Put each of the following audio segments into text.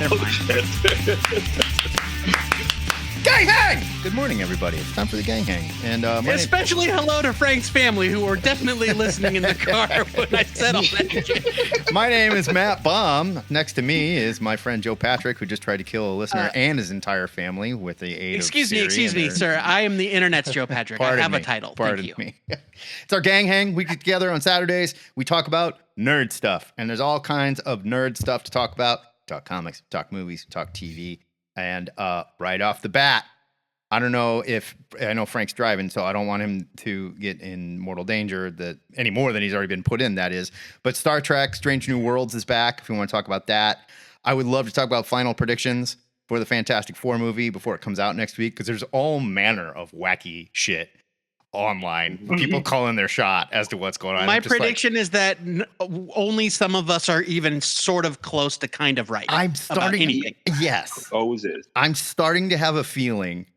They're fine. Gang Hang! Good morning, everybody. It's time for the Gang Hang. And especially hello to Frank's family, who were definitely listening in the car when I said all that shit. My name is Matt Baum. Next to me is my friend Joe Patrick, who just tried to kill a listener and his entire family with the aid of Siri. Excuse me, sir. I am the internet's Joe Patrick. I have a title. Pardon Thank you. me. It's our Gang Hang. We get together on Saturdays. We talk about nerd stuff. And there's all kinds of nerd stuff to talk about. Talk comics, talk movies, talk TV. And right off the bat, I don't know if I know Frank's driving, so I don't want him to get in mortal danger that any more than he's already been put in. That is, but Star Trek: Strange New Worlds is back. If you want to talk about that, I would love to talk about final predictions for the Fantastic Four movie before it comes out next week, because there's all manner of wacky shit online. People calling their shot as to what's going on. My prediction is that only some of us are even sort of close to kind of right. I'm starting. Anything. Yes, always is. I'm starting to have a feeling.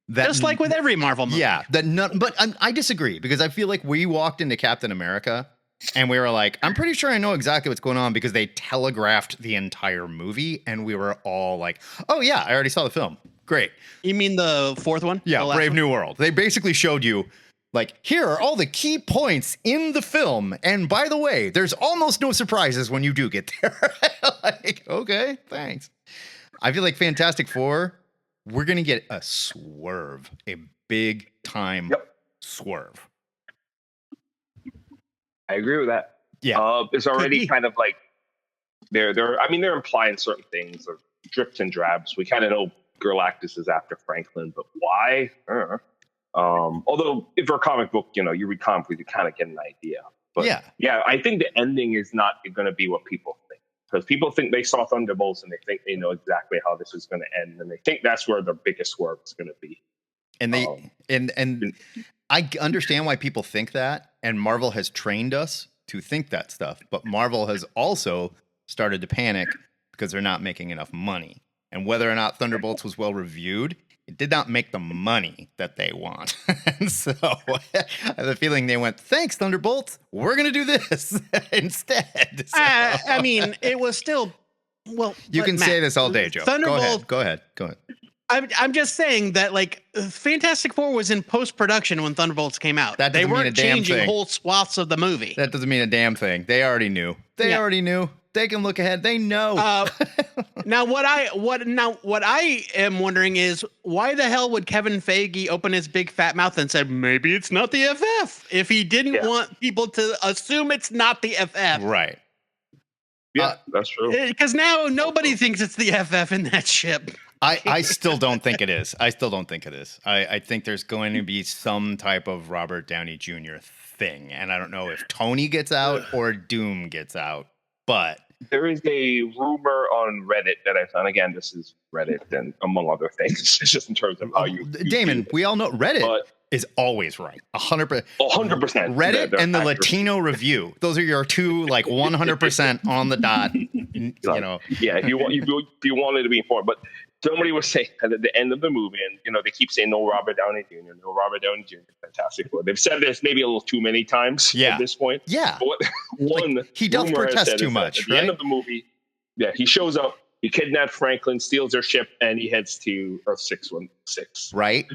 That, just like with every Marvel movie. Yeah, but I disagree, because I feel like we walked into Captain America and we were like, I'm pretty sure I know exactly what's going on, because they telegraphed the entire movie and we were all like, oh yeah, I already saw the film. Great. You mean the fourth one? Yeah, Brave New World. They basically showed you, like, here are all the key points in the film. And by the way, there's almost no surprises when you do get there. Like, okay, thanks. I feel like Fantastic Four, we're going to get a swerve, a big time swerve. I agree with that. Yeah. It's already kind of like they're implying certain things of drips and drabs. We kind of know Galactus is after Franklin, but why? I don't know. Although if you're a comic book, you read comic books, you kind of get an idea. But yeah, I think the ending is not going to be what people think. Because people think they saw Thunderbolts and they think they know exactly how this is going to end, and they think that's where the biggest swerve is going to be. And they and I understand why people think that, and Marvel has trained us to think that stuff. But Marvel has also started to panic because they're not making enough money. And whether or not Thunderbolts was well reviewed, it did not make the money that they want. And so I have a feeling they went, thanks, Thunderbolts, we're going to do this instead. So, I mean, it was still, well. You can say this all day, Joe. Thunderbolt, Go ahead. I'm just saying that, like, Fantastic Four was in post-production when Thunderbolts came out. That they weren't weren't changing whole swaths of the movie. That doesn't mean a damn thing. They already knew. They can look ahead. They know. Now, what I am wondering is, why the hell would Kevin Feige open his big fat mouth and said maybe it's not the FF if he didn't want people to assume it's not the FF? Right. Yeah, that's true. Because now nobody thinks it's the FF in that ship. I still don't think it is. I think there's going to be some type of Robert Downey Jr. thing, and I don't know if Tony gets out or Doom gets out. But there is a rumor on Reddit that I found. Again, this is Reddit, and among other things, it's just in terms of how you Damon, we all know Reddit is always right. 100%. 100%. Reddit and the accurate. Latino Review. Those are your two, like, 100% on the dot. Yeah, if you wanted to be informed, but somebody was saying that at the end of the movie, and they keep saying no Robert Downey Jr., no Robert Downey Jr. Fantastic Four. They've said this maybe a little too many times at this point. Yeah. But he does protest too much. At the end of the movie, he shows up, he kidnaps Franklin, steals their ship, and he heads to Earth 616. Right.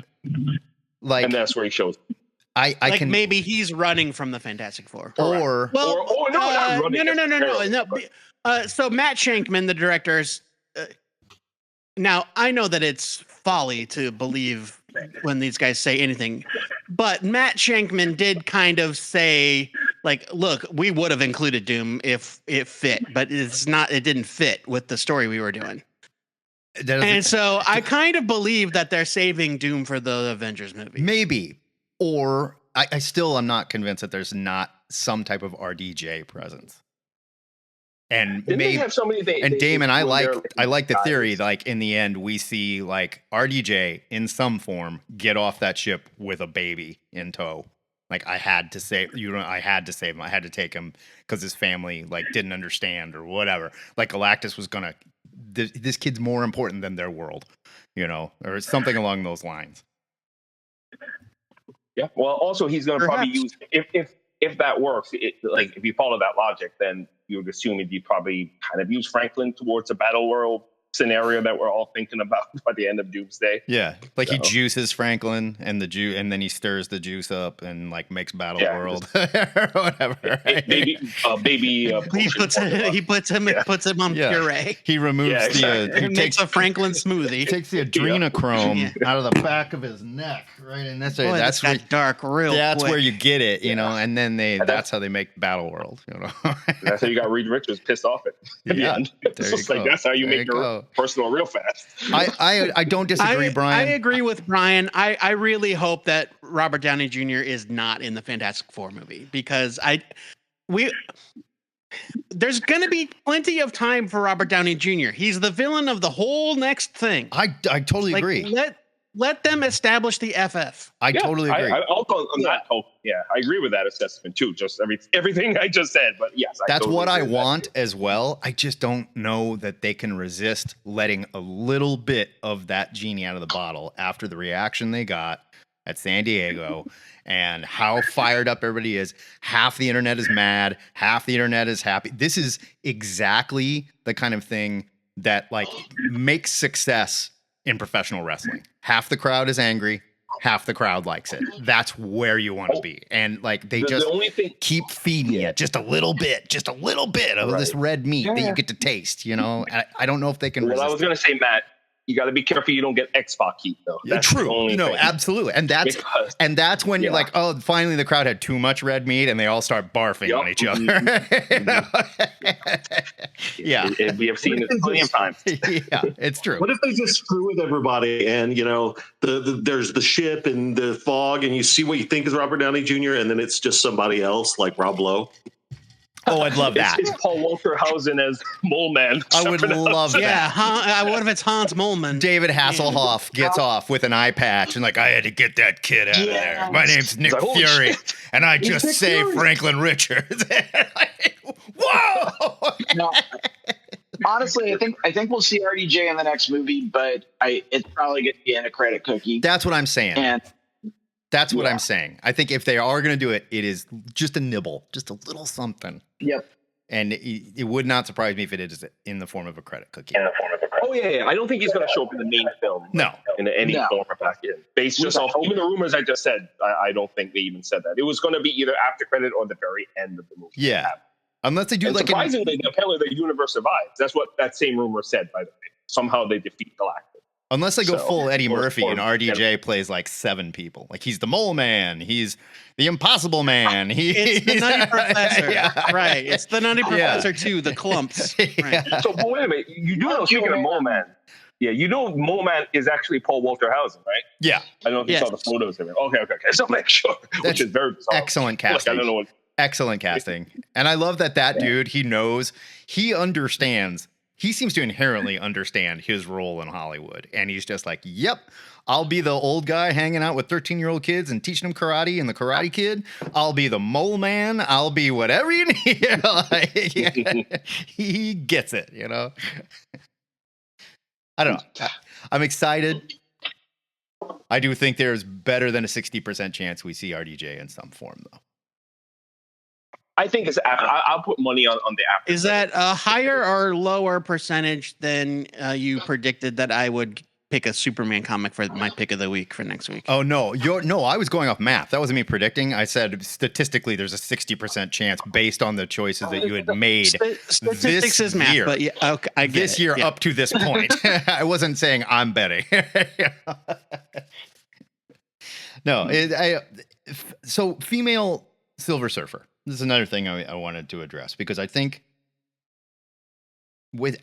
And that's where he shows up. I can maybe he's running from the Fantastic Four. Or not running. No. So Matt Shankman, the director's. Now, I know that it's folly to believe when these guys say anything, but Matt Shankman did kind of say, like, look, we would have included Doom if it fit, but it didn't fit with the story we were doing. And so I kind of believe that they're saving Doom for the Avengers movie. Maybe. Or I still am not convinced that there's not some type of RDJ presence. And maybe have somebody and Damon, I like the theory. Like, in the end, we see, like, RDJ in some form get off that ship with a baby in tow. Like, I had to save him. I had to take him because his family, like, didn't understand or whatever. Like, Galactus was gonna. This kid's more important than their world, or something along those lines. Yeah. Well, also he's going to probably use if that works. Like, if you follow that logic, then you would assume he'd probably kind of use Franklin towards a battle world scenario that we're all thinking about by the end of Doomsday. Yeah, like he So. juices Franklin and and then he stirs the juice up and like makes Battle World or whatever. Right? Baby. He puts him on puree. He removes He makes a Franklin smoothie. He takes the adrenochrome out of the back of his neck, right? And that's where dark real. That's quick. where you get it, you know. And then that's how they make Battle World, you know. That's how you got Reed Richards pissed off at the end. It's just like that's how you make your personal real fast. I don't disagree, Brian. I agree with Brian. I really hope that Robert Downey Jr. is not in the Fantastic Four movie because there's going to be plenty of time for Robert Downey Jr. He's the villain of the whole next thing. I totally agree. Let them establish the FF. I totally agree. I'll go on that. Yeah, I agree with that assessment too. Just everything I just said. But yes, that's totally what I want as well. I just don't know that they can resist letting a little bit of that genie out of the bottle after the reaction they got at San Diego and how fired up everybody is. Half the internet is mad. Half the internet is happy. This is exactly the kind of thing that like makes success in professional wrestling. Half the crowd is angry, half the crowd likes it. That's where you want to be. And like they just keep feeding you just a little bit of this red meat that you get to taste, you know. I don't know if they can resist. I was going to say, Matt, you got to be careful you don't get X-Pac heat though. That's true. You know, absolutely. And that's when you're like, oh, finally the crowd had too much red meat and they all start barfing on each other. Yeah. We have seen it plenty of times. Yeah, it's true. What if they just screw with everybody and, you know, there's the ship and the fog and you see what you think is Robert Downey Jr. and then it's just somebody else like Rob Lowe? Oh, I'd love that. It's Paul Walter-Hausen as Mole Man. I would love that. Yeah, what if it's Hans Moleman? David Hasselhoff gets off with an eye patch and like, I had to get that kid out of there. My name's Nick Fury, and I just saved Franklin Richards. Whoa! No, honestly, I think we'll see RDJ in the next movie, but it's probably going to be in a credit cookie. That's what I'm saying. And that's what I'm saying. I think if they are going to do it, it is just a nibble, just a little something. Yep. And it would not surprise me if it is in the form of a credit cookie. Oh, yeah. I don't think he's going to show up in the main film. No. In any form or package. Based just off even the rumors I just said, I don't think they even said that. It was going to be either after credit or the very end of the movie. Yeah. Unless they do like surprisingly, apparently the universe survives. That's what that same rumor said, by the way. Somehow they defeat Galactus. Unless they go full Eddie Murphy and RDJ plays like 7 people. Like he's the Mole Man. He's the Impossible Man. It's the Nutty Professor. Yeah. Right. It's the Nutty Professor too, the clumps. Right. So but wait a minute. You do know, speaking of Mole Man, you know Mole Man is actually Paul Walter-Hausen, right? Yeah. I don't know if you saw the photos of him. Okay. So make sure. Which is very bizarre. Excellent casting. Look, I don't know what. Excellent casting. And I love that dude, he understands. He seems to inherently understand his role in Hollywood. And he's just like, yep, I'll be the old guy hanging out with 13-year-old kids and teaching them karate and the Karate Kid. I'll be the Mole Man. I'll be whatever you need. He gets it, you know? I don't know. I'm excited. I do think there's better than a 60% chance we see RDJ in some form, though. I think it's after. I'll put money on the after. Is that a higher or lower percentage than you predicted that I would pick a Superman comic for my pick of the week for next week? Oh, no. I was going off math. That wasn't me predicting. I said statistically there's a 60% chance based on the choices that you had made Statistics is math, but yeah, okay, I get this year up to this point. I wasn't saying I'm betting. No. So female Silver Surfer. This is another thing I wanted to address because I think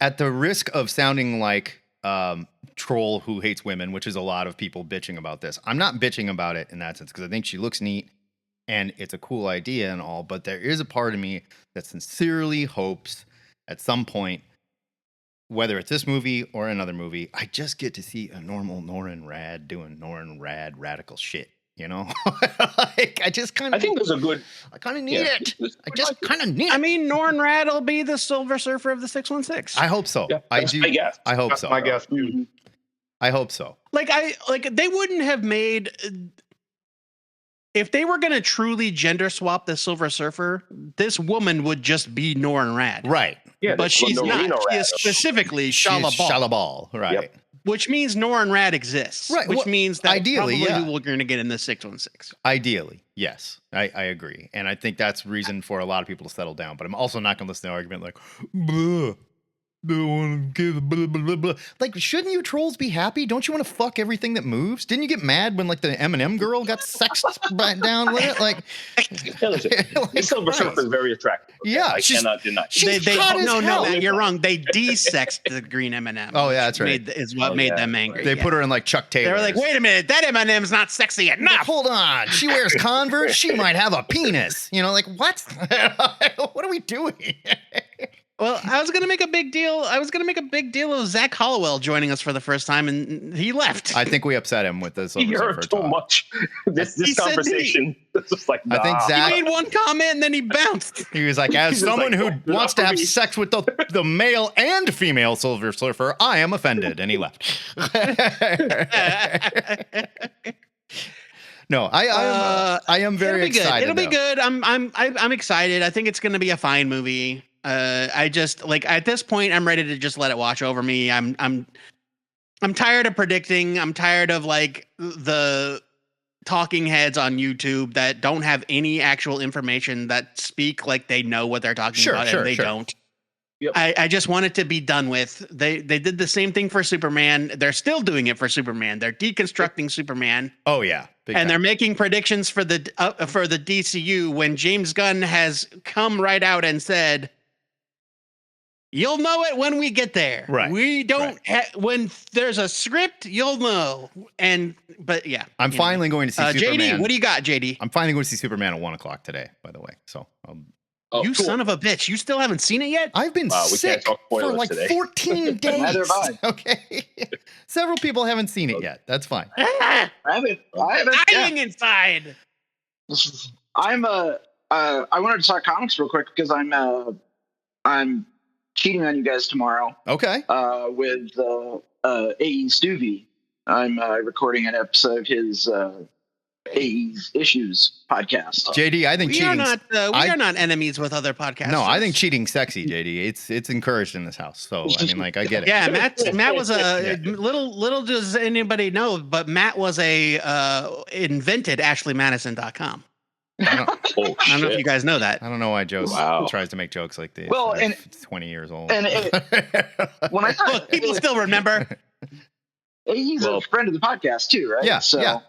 at the risk of sounding like troll who hates women, which is a lot of people bitching about this. I'm not bitching about it in that sense because I think she looks neat and it's a cool idea and all, but there is a part of me that sincerely hopes at some point, whether it's this movie or another movie, I just get to see a normal Norrin Rad doing Norrin Rad radical shit. You know, like I think those are good. I kind of need it. I just kind of need it. I mean, Norrin Rad will be the Silver Surfer of the 616. I hope so. Yeah, I do. I guess. I hope so. My guess. Mm-hmm. I hope so. Like they wouldn't have made if they were going to truly gender swap the Silver Surfer. This woman would just be Norrin Rad. Right. Yeah, but she's not. Norino She rat. is specifically She's Shalabal, Shalabal, right? Yep. which means Norrin Rad exists. Right, Which well, means that ideally, probably yeah. who we're going to get in the 616. Ideally, yes, I agree, and I think that's reason for a lot of people to settle down. But I'm also not going to listen to the argument like, blah, don't want to give blah, blah, blah, blah. Like, shouldn't you trolls be happy? Don't you want to fuck everything that moves? Didn't you get mad when like the Eminem girl got sexed down with it? Like, Yeah, listen, the Silver Surfer is very attractive. Okay? Yeah, I she's- cannot deny. she's hot as no, hell. Matt, you're wrong. They de-sexed the green M&M. Oh, yeah, that's right. Is what Oh, made yeah, them that's angry. they yeah. put her in like Chuck Taylor. They were like, wait a minute, that M&M's not sexy Like, enough. hold on, she wears Converse. She might have a penis. You know, like what? What are we doing? Well, I was gonna make a big deal of Zach Hollowell joining us for the first time, and he left. I think we upset him with this. He heard so much. This He said conversation. It's just like, I think nah. Zach- He made one comment and then he bounced. He was like, as He's just someone like, who "Oh, wants to not for have me." sex with the male and female Silver Surfer, I am offended, and he left. No, I am very excited. It'll be though. good. I'm excited. I think it's gonna be a fine movie. I just like at this point I'm ready to just let it wash over me. I'm tired of predicting. I'm tired of like the talking heads on YouTube that don't have any actual information that speak like they know what they're talking about and they don't. Yep. I just want it to be done with. They did the same thing for Superman. They're still doing it for Superman. They're deconstructing Superman. Oh yeah, big And time. they're making predictions for the DCU when James Gunn has come right out and said, "You'll know it when we get there. Right, We don't when there's a script, you'll know." But yeah, I'm you finally going to see Superman. JD, what do you got, JD? I'm finally going to see Superman at 1:00 today. By the way, so Oh, You cool. son of a bitch! You still haven't seen it yet? I've been Wow, we sick can't talk for spoilers like today. 14 days. Neither have I. Okay, several people haven't seen it yet. That's fine. I haven't. Dying inside. I wanted to talk comics real quick because I'm cheating on you guys tomorrow Okay. with AE Stuvie. I'm recording an episode of his AE's Issues podcast. JD, I think We cheating. are not enemies with other podcasts. No, I think cheating's sexy, JD. It's encouraged in this house. So I mean, like, I get it. Yeah, Matt was a Yeah. little does anybody know, but Matt was invented AshleyMadison.com. Oh, I don't know if shit. you guys know that. I don't know why Joe Wow. tries to make jokes like this. Well, He's and- 20 years old. and when I Look, people still remember. AE's a friend of the podcast too, right? Yeah, So yeah.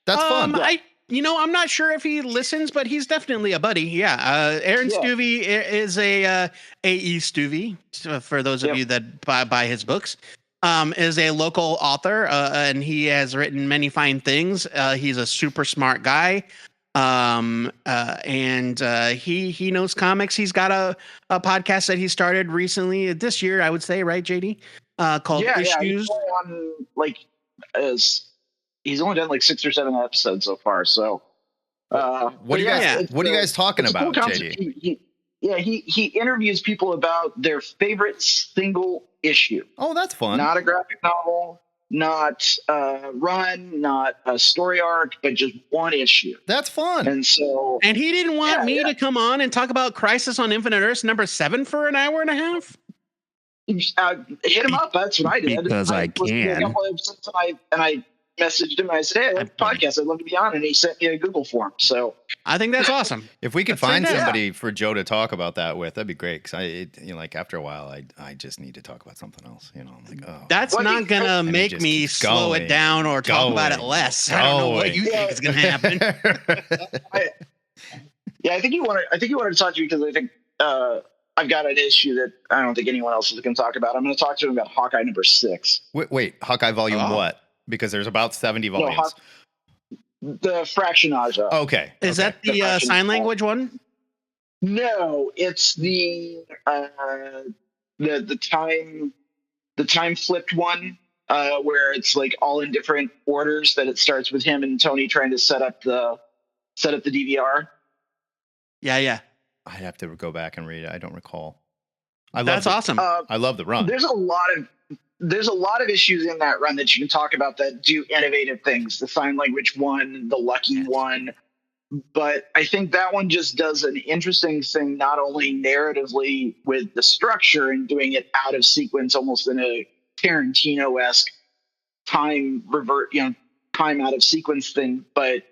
That's fun. I'm not sure if he listens, but he's definitely a buddy. Yeah. Aaron Yeah. Stuvie is a AE Stuvie, for those of Yep. you that buy his books. Is a local author, and he has written many fine things. He's a super smart guy. And he knows comics. He's got a podcast that he started recently this year, I would say, right, JD? Called He's Issues. only on, he's only done like 6 or 7 episodes so far. So, What are you guys talking it's a about, cool concept. JD? He interviews people about their favorite single issue. Oh, that's fun. Not a graphic novel, not a run, not a story arc, but just one issue. That's fun. And so, And he didn't want Yeah, me yeah. to come on and talk about Crisis on Infinite Earths #7 for an hour and a half. hit him up. That's what I did. Because I listened to can. a couple episodes and I messaged him. I said, "Hey, I have a podcast. I'd love to be on." And he sent me a Google form. So I think that's awesome. If we could That's find fantastic. somebody for Joe to talk about that with, that'd be great. Because like after a while, I just need to talk about something else. You know, I'm like, oh, That's What not you- gonna And he make just me keeps slow it going, down or talk about it going, less. I don't know what you going. think is gonna happen. I think he wanted to talk to you because I think I've got an issue that I don't think anyone else is going to talk about. I'm going to talk to him about Hawkeye #6. wait, Hawkeye Volume Oh. what? Because there's about 70 volumes. The Fractionage. Okay. Is okay. that the sign language one? No, it's the time flipped one where it's like all in different orders. That it starts with him and Tony trying to set up the DVR. Yeah. I'd have to go back and read it. I don't recall. That's awesome. I love the run. There's a lot of issues in that run that you can talk about that do innovative things. The sign language one, the lucky Yes. one, But I think that one just does an interesting thing, not only narratively with the structure and doing it out of sequence, almost in a Tarantino-esque time out of sequence thing, but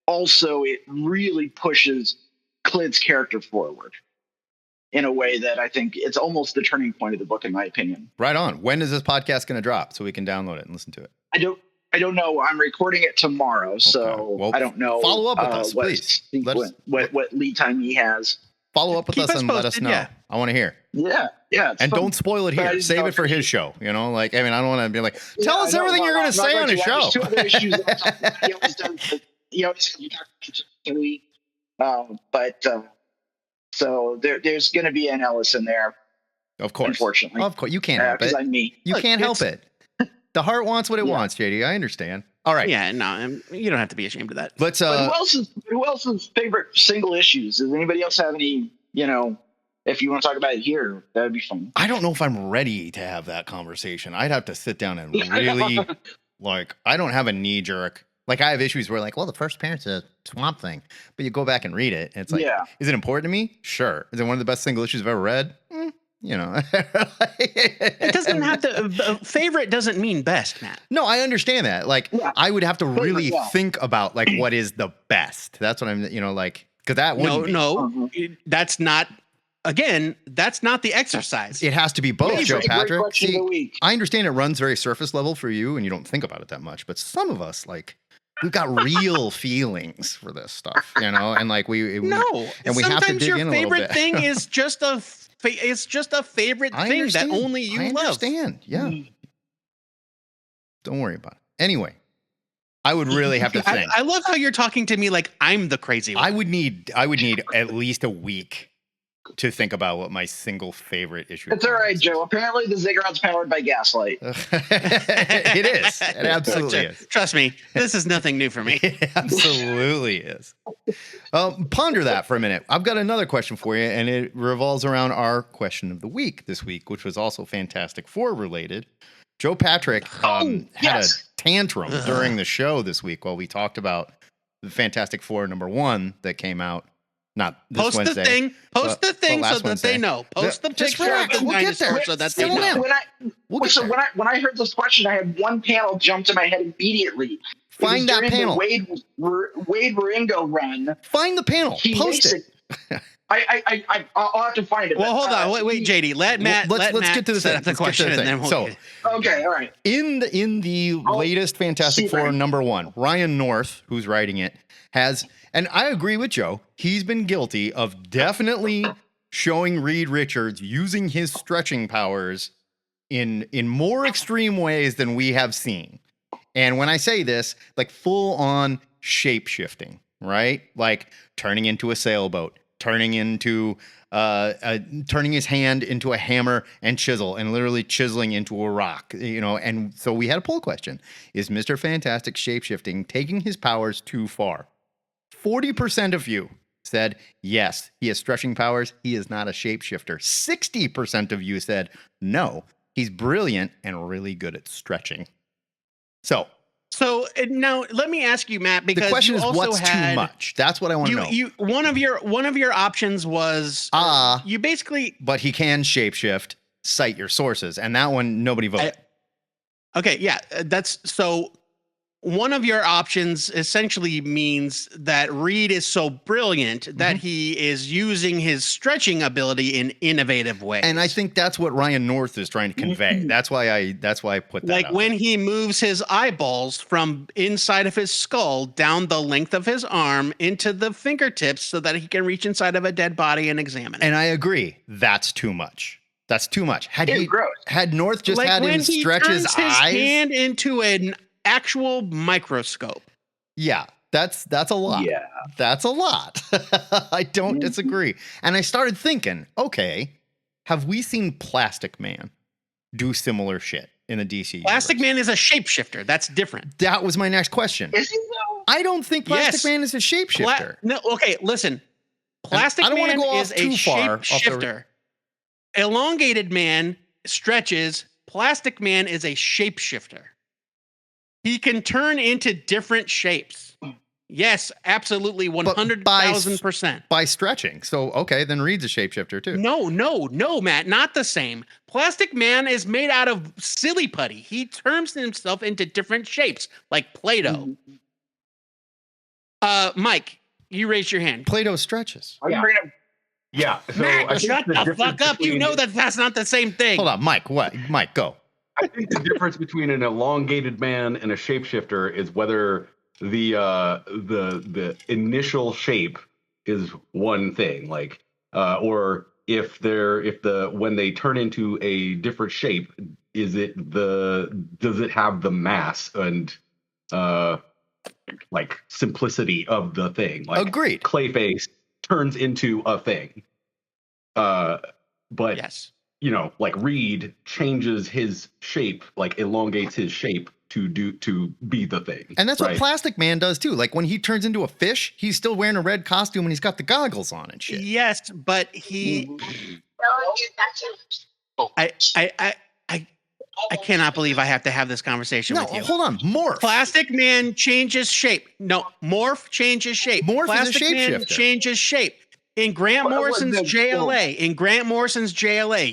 also it really pushes Clint's character forward in a way that I think it's almost the turning point of the book, in my opinion. Right on. When is this podcast going to drop so we can download it and listen to it? I don't know. I'm recording it tomorrow, so Well, I don't know. follow up with us, please. What lead time he has. Follow up with us and let us know. Yeah. I want to hear. Yeah. And don't spoil it here. Save it for his show. You know, like, I mean, I don't want to be like, tell us everything you're going to say on his show. There's two other issues. He always does. So there's going to be an Ellis in there. Of course. Unfortunately. Of course. You can't help it. Because I'm me. You can't help it. The heart wants what it wants, JD. I understand. All right. Yeah, no, you don't have to be ashamed of that. Let's. But who else's favorite single issues? Does anybody else have any? If you want to talk about it here, that would be fun. I don't know if I'm ready to have that conversation. I'd have to sit down and really, like, I don't have a knee jerk. Like, I have issues where, like, well, the first appearance of Swamp Thing, but you go back and read it, and it's like, is it important to me? Sure. Is it one of the best single issues I've ever read? It doesn't have to. Favorite doesn't mean best, Matt. No, I understand that. Like, I would have to really think about like what is the best. That's what I'm, like, because that wouldn't be. That's not. Again, that's not the exercise. It has to be both, Joe Patrick. See, I understand it runs very surface level for you, and you don't think about it that much. But some of us, like, we've got real feelings for this stuff, and like and we have to dig in a little bit. Sometimes your favorite thing is just a. It's just a favorite thing that only you love. I understand. Yeah. Don't worry about it. Anyway, I would really have to think. I love how you're talking to me like I'm the crazy one. I would need at least a week to think about what my single favorite issue is. It's all right, Joe. Apparently the Ziggurat's powered by gaslight. It is. It absolutely is. Trust me, this is nothing new for me. It absolutely is. Ponder that for a minute. I've got another question for you, and it revolves around our question of the week this week, which was also Fantastic Four related. Joe Patrick had a tantrum during the show this week while we talked about the Fantastic Four #1 that came out. Not this Post Wednesday. Post the thing so that Wednesday. they know. Post the picture of the We'll dinosaur so that they know. When I heard this question, I had one panel jump to my head immediately. Find that panel. The Wade Ringo run. Find the panel. Post it. I'll have to find it. Well, hold on. Wait, JD. Let Matt. Let's get to the set up the question, and then we'll. Okay, all right. In the latest Fantastic Four #1, Ryan North, who's writing it, has, and I agree with Joe, he's been guilty of definitely showing Reed Richards using his stretching powers in more extreme ways than we have seen. And when I say this, like full on shape shifting, right? Like turning into a sailboat, turning his hand into a hammer and chisel, and literally chiseling into a rock, And so we had a poll question: is Mr. Fantastic shapeshifting taking his powers too far? 40% of you said yes, he has stretching powers. He is not a shapeshifter. 60% of you said no, he's brilliant and really good at stretching. So now let me ask you, Matt, because the question you is, also what's too much? That's what I want to know. One of your options was you basically, but he can shapeshift. Cite your sources, and that one nobody voted. Okay, yeah, that's so. One of your options essentially means that Reed is so brilliant that he is using his stretching ability in innovative ways. And I think that's what Ryan North is trying to convey. That's why I put that. Like when he moves his eyeballs from inside of his skull down the length of his arm into the fingertips so that he can reach inside of a dead body and examine it. And I agree. That's too much. That's too much. Had North just had him stretch his eyes, his hand into an actual microscope. Yeah, that's a lot. Yeah, that's a lot. I don't disagree. And I started thinking, okay, have we seen Plastic Man do similar shit in the DC Plastic universe? Man is a shapeshifter. That's different. That was my next question. Is he though? I don't think Plastic Man is a shapeshifter. No, okay, listen. Plastic Man is a shapeshifter. Elongated Man stretches. Plastic Man is a shapeshifter. He can turn into different shapes. Yes, absolutely, 100,000%. By stretching. So, okay, then Reed's a shapeshifter too. No, Matt, not the same. Plastic Man is made out of silly putty. He turns himself into different shapes, like Play-Doh. Mike, you raised your hand. Play-Doh stretches. Yeah. So Matt, shut the fuck up. You know that's not the same thing. Hold on, Mike. What? Mike, go. I think the difference between an elongated man and a shapeshifter is whether the initial shape is one thing, like or when they turn into a different shape, does it have the mass and like simplicity of the thing? Like Agreed. Clayface turns into a thing. But yes. Like Reed changes his shape, like elongates his shape to be the thing. And that's what Plastic Man does too. Like when he turns into a fish, he's still wearing a red costume and he's got the goggles on and shit. Yes, but he I cannot believe I have to have this conversation with you. Hold on. Morph. Plastic Man changes shape. No, Morph changes shape. Morph Plastic is a Man shapeshifter. changes shape. In Grant Morrison's JLA,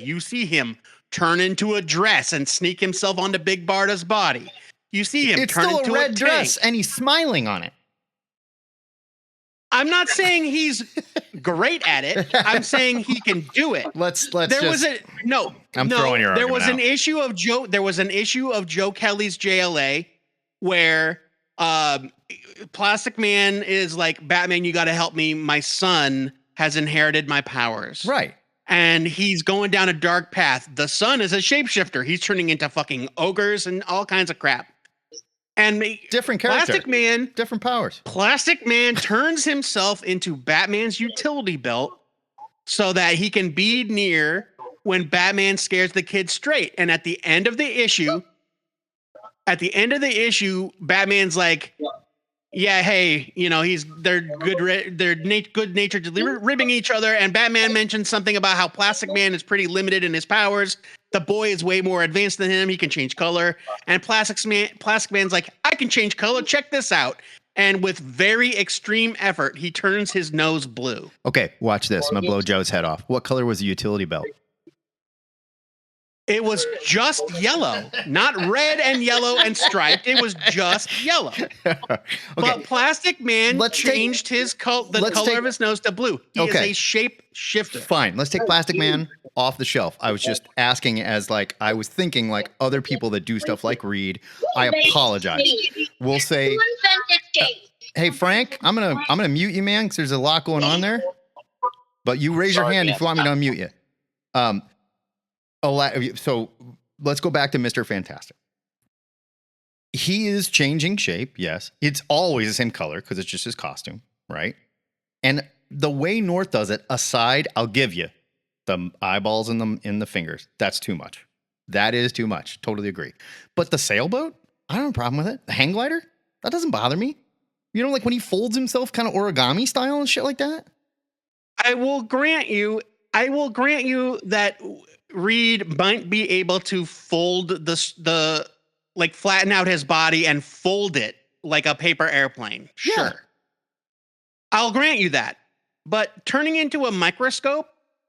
you see him turn into a dress and sneak himself onto Big Barda's body. You see him It's turn still into a red tank. dress and he's smiling on it. I'm not saying he's great at it. I'm saying he can do it. I'm throwing your There was argument an issue of Joe. There was an issue of Joe Kelly's JLA where Plastic Man is like, Batman, you got to help me. My son has inherited my powers. Right. And he's going down a dark path. The son is a shapeshifter. He's turning into fucking ogres and all kinds of crap. And different character. Plastic Man, different powers. Plastic Man turns himself into Batman's utility belt so that he can be near when Batman scares the kid straight. And at the end of the issue, Batman's like, yeah, hey, they're good-natured ribbing each other, and Batman mentions something about how Plastic Man is pretty limited in his powers. The boy is way more advanced than him. He can change color. And Plastic Man's like, I can change color. Check this out. And with very extreme effort, he turns his nose blue. Okay, watch this. I'm going to blow Joe's head off. What color was the utility belt? It was just yellow, not red and yellow and striped. It was just yellow. Okay. But Plastic Man changed the color of his nose to blue. He is a shape shifter. Fine. Let's take Plastic Man off the shelf. I was just asking I was thinking like other people that do stuff like Reed. I apologize. We'll say, hey, Frank, I'm gonna mute you, man, because there's a lot going on there. But you raise your hand if you want me to unmute you. So let's go back to Mr. Fantastic. He is changing shape, yes. It's always the same color because it's just his costume, right? And the way North does it, aside, I'll give you the eyeballs in the fingers. That's too much. That is too much. Totally agree. But the sailboat, I don't have a problem with it. The hang glider, that doesn't bother me. Like when he folds himself kind of origami style and shit like that? I will grant you that Reed might be able to fold the flatten out his body and fold it like a paper airplane. Yeah. Sure. I'll grant you that. But turning into a microscope?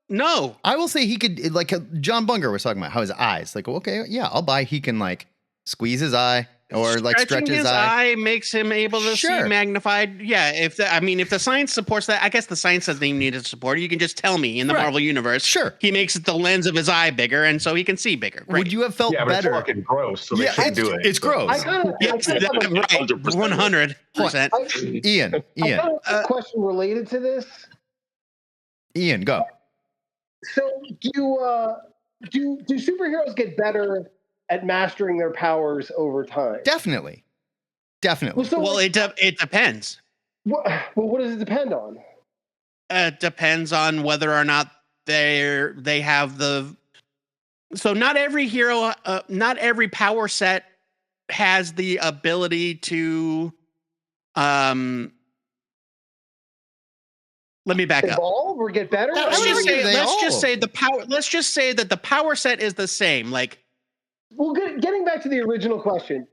No. I will say he could, like John Bunger was talking about how his eyes, like, okay, yeah, I'll buy he can like squeeze his eye or like stretch his eye. Makes him able to see magnified. Yeah, if the science supports that, I guess the science doesn't even need to support it. You can just tell me in the Marvel universe. Sure, he makes the lens of his eye bigger, and so he can see bigger. Great. Would you have felt better? But it's fucking gross, so they shouldn't do it. It's gross. Right, 100%. Ian, I have a question related to this. Ian, go. So, do superheroes get better at mastering their powers over time? Definitely. Well, it depends. What does it depend on? It depends on whether or not they have the. So not every hero, not every power set has the ability to. Let me back up. Evolve or get better? Let's just say that the power set is the same. Like. Well, getting back to the original question.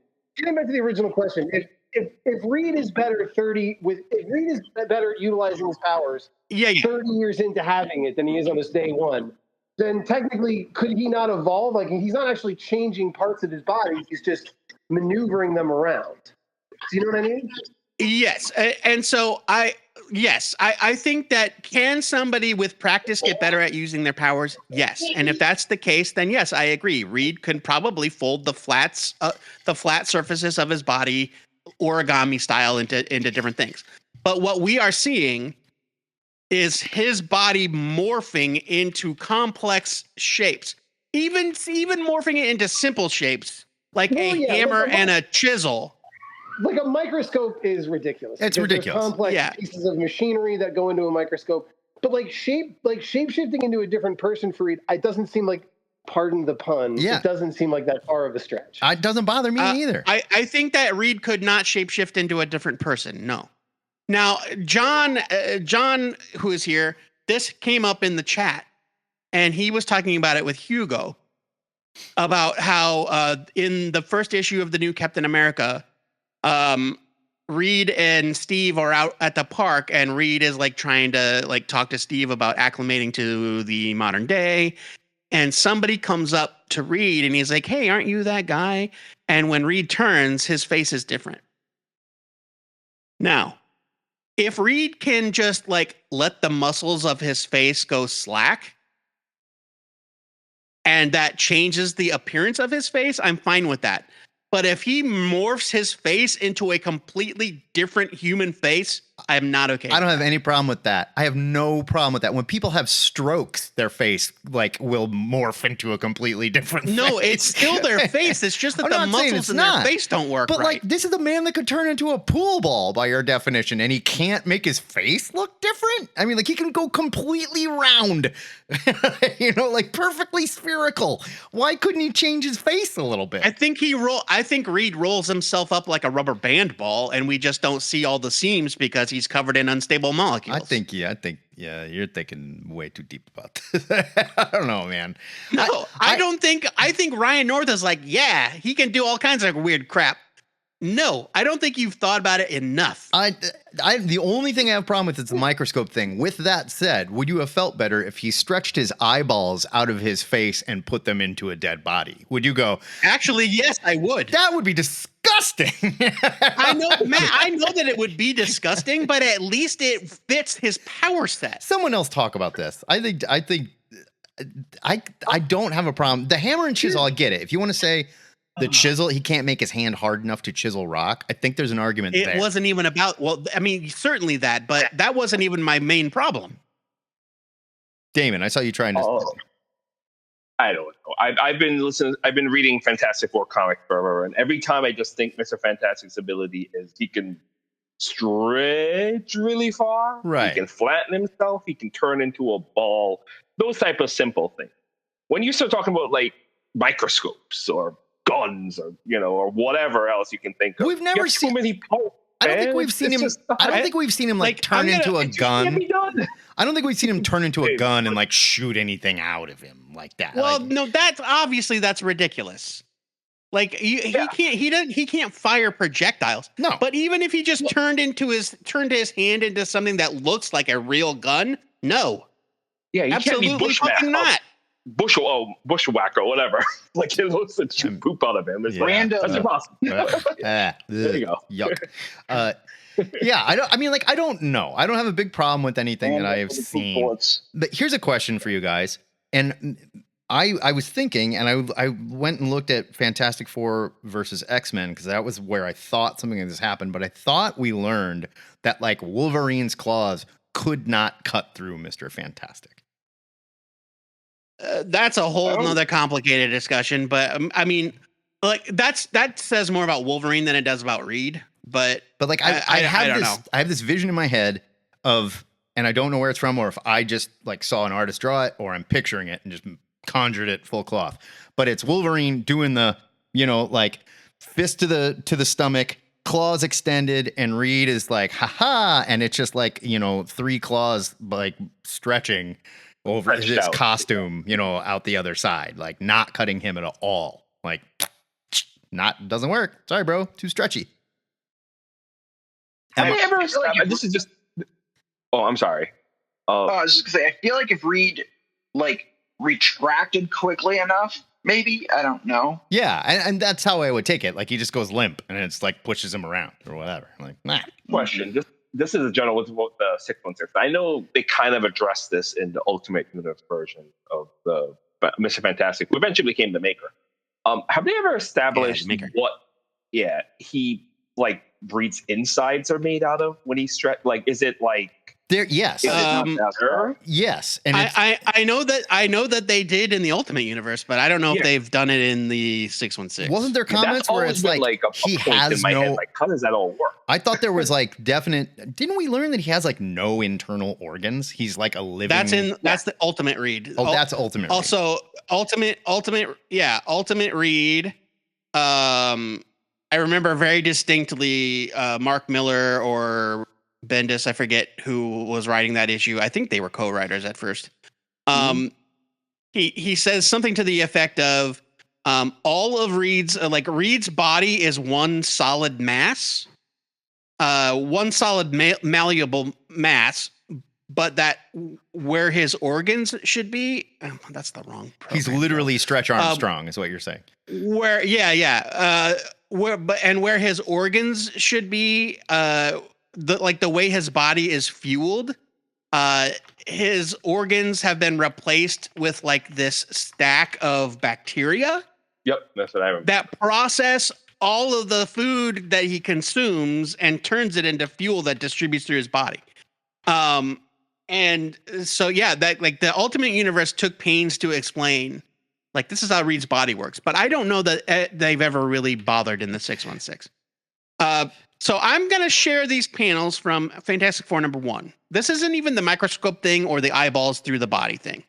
if Reed is better if Reed is better at utilizing his powers Yeah, 30 years into having it than he is on his day one, then technically could he not evolve? Like he's not actually changing parts of his body; he's just maneuvering them around. Do you know what I mean? yes. And so I think that can somebody with practice get better at using their powers? Yes. And if that's the case, then yes, I agree. Reed can probably fold the flat surfaces of his body origami style into different things. But what we are seeing is his body morphing into complex shapes, even morphing it into simple shapes like a hammer and a chisel. Like a microscope is ridiculous. It's ridiculous. There's complex pieces of machinery that go into a microscope. But like shape shifting into a different person for Reed, it doesn't seem like, pardon the pun, it doesn't seem like that far of a stretch. It doesn't bother me either. I think that Reed could not shapeshift into a different person. No. Now, John, who is here, this came up in the chat, and he was talking about it with Hugo about how in the first issue of the new Captain America, Reed and Steve are out at the park, and Reed is like trying to like talk to Steve about acclimating to the modern day. And somebody comes up to Reed and he's like, "Hey, aren't you that guy?" And when Reed turns, his face is different. Now, if Reed can just like let the muscles of his face go slack and that changes the appearance of his face, I'm fine with that. But if he morphs his face into a completely different human face, I'm not okay. I don't have any problem with that. I have no problem with that. When people have strokes, their face like will morph into a completely different No, face. it's still their face. It's just that the muscles in their face don't work But right. like, this is a man that could turn into a pool ball by your definition, and he can't make his face look different? I mean, like, he can go completely round, you know, like perfectly spherical. Why couldn't he change his face a little bit? I think Reed rolls himself up like a rubber band ball, and we just don't see all the seams because he's covered in unstable molecules. I think you're thinking way too deep about this. I don't know, man. No, I think Ryan North is like, yeah, he can do all kinds of weird crap. No, I don't think you've thought about it enough. The only thing I have a problem with is the microscope thing. With that said, would you have felt better if he stretched his eyeballs out of his face and put them into a dead body? Would you go, actually, yes, I would. That would be disgusting. I know, Matt, I know that it would be disgusting, but at least it fits his power set. Someone else talk about this. I don't have a problem. The hammer and chisel, I get it. If you want to say the chisel, he can't make his hand hard enough to chisel rock, I think there's an argument there. It wasn't even about, well, I mean, certainly that, but that wasn't even my main problem. Damon, I saw you trying to. I don't know. I've been reading Fantastic Four comics forever, and every time I just think Mr. Fantastic's ability is he can stretch really far. Right. He can flatten himself. He can turn into a ball. Those type of simple things. When you start talking about like microscopes or guns or or whatever else you can think of, we've never seen too many parts. I don't think we've seen him. I don't think we've seen him like turn into a gun. I don't think we've seen him turn into a gun and like shoot anything out of him like that. Well, no, that's ridiculous. Like he can't fire projectiles. No. But even if he just turned his hand into something that looks like a real gun, no. Yeah, you absolutely can't be fucking not. Bushwhacker, whatever. Like it looks like shoot poop out of him. It's random. That's impossible. There you go. Yuck. Yeah, I don't know. I don't have a big problem with anything that I have seen. But here's a question for you guys. And I was thinking, and I went and looked at Fantastic Four versus X-Men because that was where I thought something like this happened. But I thought we learned that like Wolverine's claws could not cut through Mr. Fantastic. That's a whole nother complicated discussion, but I mean, like that says more about Wolverine than it does about Reed. But like I have this vision in my head of, and I don't know where it's from, or if I just like saw an artist draw it, or I'm picturing it and just conjured it full cloth. But it's Wolverine doing the like fist to the stomach, claws extended, and Reed is like ha, and it's just like 3 claws like stretching over his costume, out the other side, like not cutting him at all. Like, doesn't work. Sorry, bro. Too stretchy. Have they ever? I feel like This is just. Oh, I'm sorry. I was just gonna say, I feel like if Reed like retracted quickly enough, maybe, I don't know. Yeah, and that's how I would take it. Like he just goes limp, and it's like pushes him around or whatever. Like, nah. Question. This is a general with the 616. I know they kind of addressed this in the Ultimate Universe version of the Mr. Fantastic, who eventually became the Maker. Have they ever established what? Yeah, he like Reed's insides are made out of when he stretch. Like, is it like? There, yes, yes, and I know that they did in the Ultimate Universe, but I don't know if they've done it in the 616. Wasn't there comments where it's like he has no? Head, like, how does that all work? I thought there was like definite. Didn't we learn that he has like no internal organs? He's like a living. That's the Ultimate Reed. Oh, that's Ultimate. Also, Reed. Ultimate Reed. I remember very distinctly Mark Miller or Bendis, I forget who was writing that issue. I think they were co-writers at first. He says something to the effect of all of Reed's Reed's body is one solid mass, one solid malleable mass, but that where his organs should be, that's the wrong program. He's literally Stretch Armstrong, is what you're saying. Where his organs should be, the way his body is fueled, his organs have been replaced with like this stack of bacteria. Yep, that's what I remember. That process all of the food that he consumes and turns it into fuel that distributes through his body. And so that like the Ultimate Universe took pains to explain, like, this is how Reed's body works. But I don't know that they've ever really bothered in the 616. So I'm going to share these panels from Fantastic Four #1. This isn't even the microscope thing or the eyeballs through the body thing.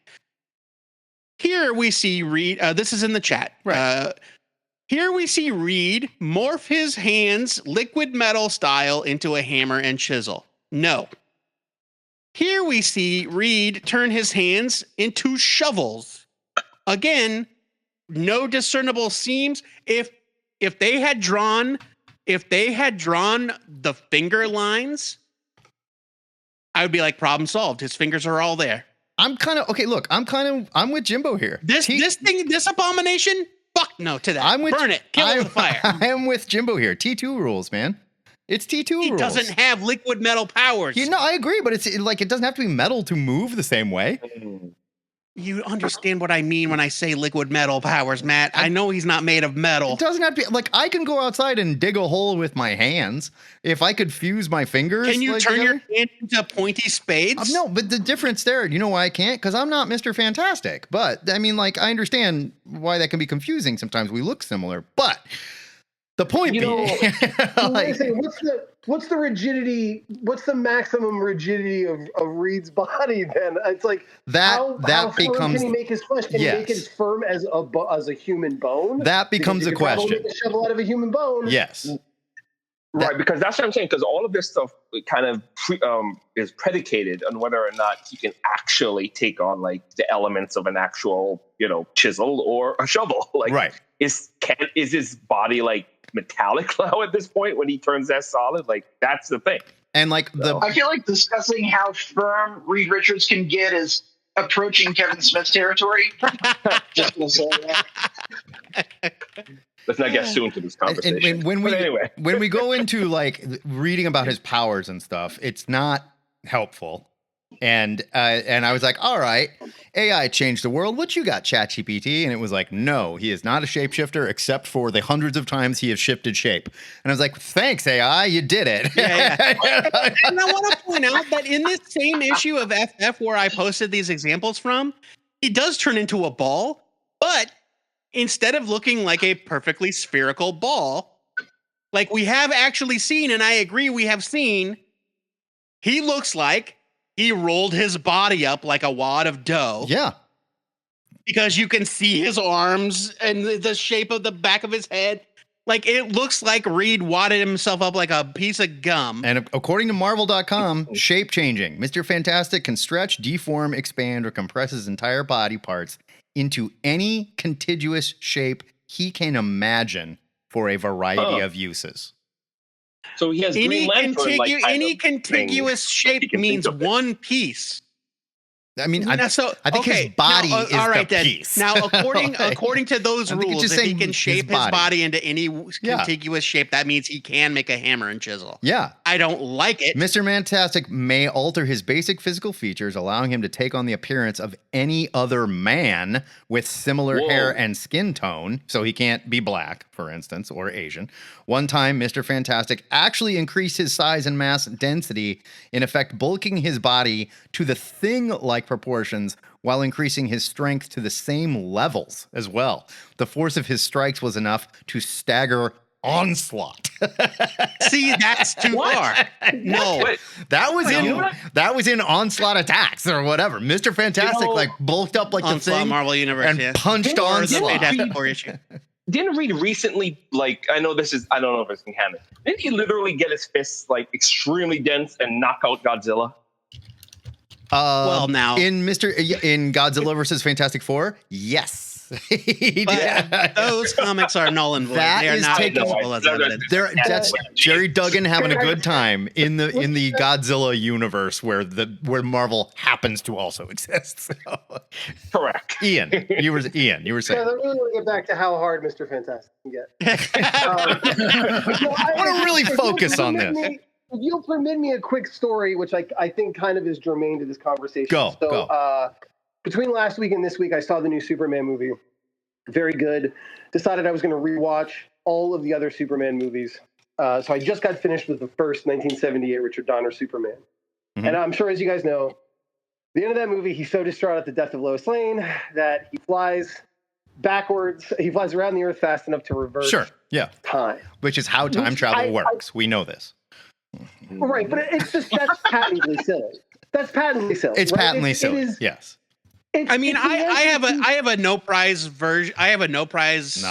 Here we see Reed. This is in the chat. Right. Here we see Reed morph his hands liquid metal style into a hammer and chisel. No. Here we see Reed turn his hands into shovels. Again, no discernible seams. If they had drawn the finger lines, I would be like, problem solved. His fingers are all there. I'm with Jimbo here. This abomination, fuck no to that. Burn it. Kill it with fire. I am with Jimbo here. T2 rules, man. It's T2 rules. He doesn't have liquid metal powers. I agree, but it's like it doesn't have to be metal to move the same way. You understand what I mean when I say liquid metal powers, Matt. I know he's not made of metal. It doesn't have to be like I can go outside and dig a hole with my hands. If I could fuse my fingers. Can you turn your hand into pointy spades? No, but the difference there, you know why I can't? Because I'm not Mr. Fantastic. But I mean, like, I understand why that can be confusing. Sometimes we look similar. But the point being, what's the rigidity? What's the maximum rigidity of Reed's body? Then it's like how firm can he make his flesh? Can he make it as firm as a human bone? That becomes a question. Make a shovel out of a human bone. Yes. Right, because that's what I'm saying. Because all of this stuff kind of is predicated on whether or not he can actually take on like the elements of an actual, chisel or a shovel. Like, right? Is his body like metallic now at this point when he turns that solid? Like, that's the thing. And like I feel like discussing how firm Reed Richards can get is approaching Kevin Smith's territory. Just gonna say that. Let's not get too into this conversation. And when we go into like reading about his powers and stuff, it's not helpful. And I was like, all right, AI changed the world. What you got, ChatGPT? And it was like, no, he is not a shapeshifter except for the hundreds of times he has shifted shape. And I was like, thanks, AI, you did it. Yeah. And I want to point out that in this same issue of FF where I posted these examples from, he does turn into a ball, but instead of looking like a perfectly spherical ball, like we have actually seen, and I agree we have seen, he looks like he rolled his body up like a wad of dough. Yeah. Because you can see his arms and the shape of the back of his head. Like, it looks like Reed wadded himself up like a piece of gum. And according to Marvel.com, shape changing. Mr. Fantastic can stretch, deform, expand, or compress his entire body parts into any contiguous shape he can imagine for a variety of uses. So he has Green Lantern, like, kind any of contiguous shape can think means of it. one piece. I mean, Now, I think his body is all right, the then. piece. Now, according to those I think it's rules, just if he saying can his shape his body. body into any Yeah. contiguous shape, that means he can make a hammer and chisel. Yeah. I don't like it. Mr. Fantastic may alter his basic physical features, allowing him to take on the appearance of any other man with similar Whoa. hair and skin tone. So he can't be black, for instance, or Asian. One time, Mr. Fantastic actually increased his size and mass density, in effect bulking his body to the Thing-like proportions while increasing his strength to the same levels as well. The force of his strikes was enough to stagger Onslaught. See, that's too far. No. Wait, That was You know in what? that was in Onslaught Attacks or whatever. Mr. Fantastic like bulked up like the Onslaught Thing Marvel Universe, and yeah. punched Or the Onslaught. Fantastic Four issue. didn't Reed recently, like, I know this is, I don't know if it's in canon. Didn't he literally get his fists, like, extremely dense and knock out Godzilla? Well, now- in Godzilla versus Fantastic Four, yes. He But did. those comics are null and void. That They are is not taking- admissible as No, evidence. That's Jerry Duggan having a good time in the Godzilla universe where Marvel happens to also exist. So. Correct. Ian, you were saying. Yeah, I really want to get back to how hard Mr. Fantastic can get. I want to really focus on this. If you'll permit me a quick story, which I think kind of is germane to this conversation. Go. Between last week and this week, I saw the new Superman movie. Very good. Decided I was going to rewatch all of the other Superman movies. So I just got finished with the first 1978 Richard Donner Superman. Mm-hmm. And I'm sure, as you guys know, the end of that movie, he's so distraught at the death of Lois Lane that he flies backwards. He flies around the Earth fast enough to reverse time. Which is how time travel works. We know this. Right, but it's just, that's patently silly. That's patently silly. It's patently silly. Yes. I mean, I have a no prize version. I have a no prize.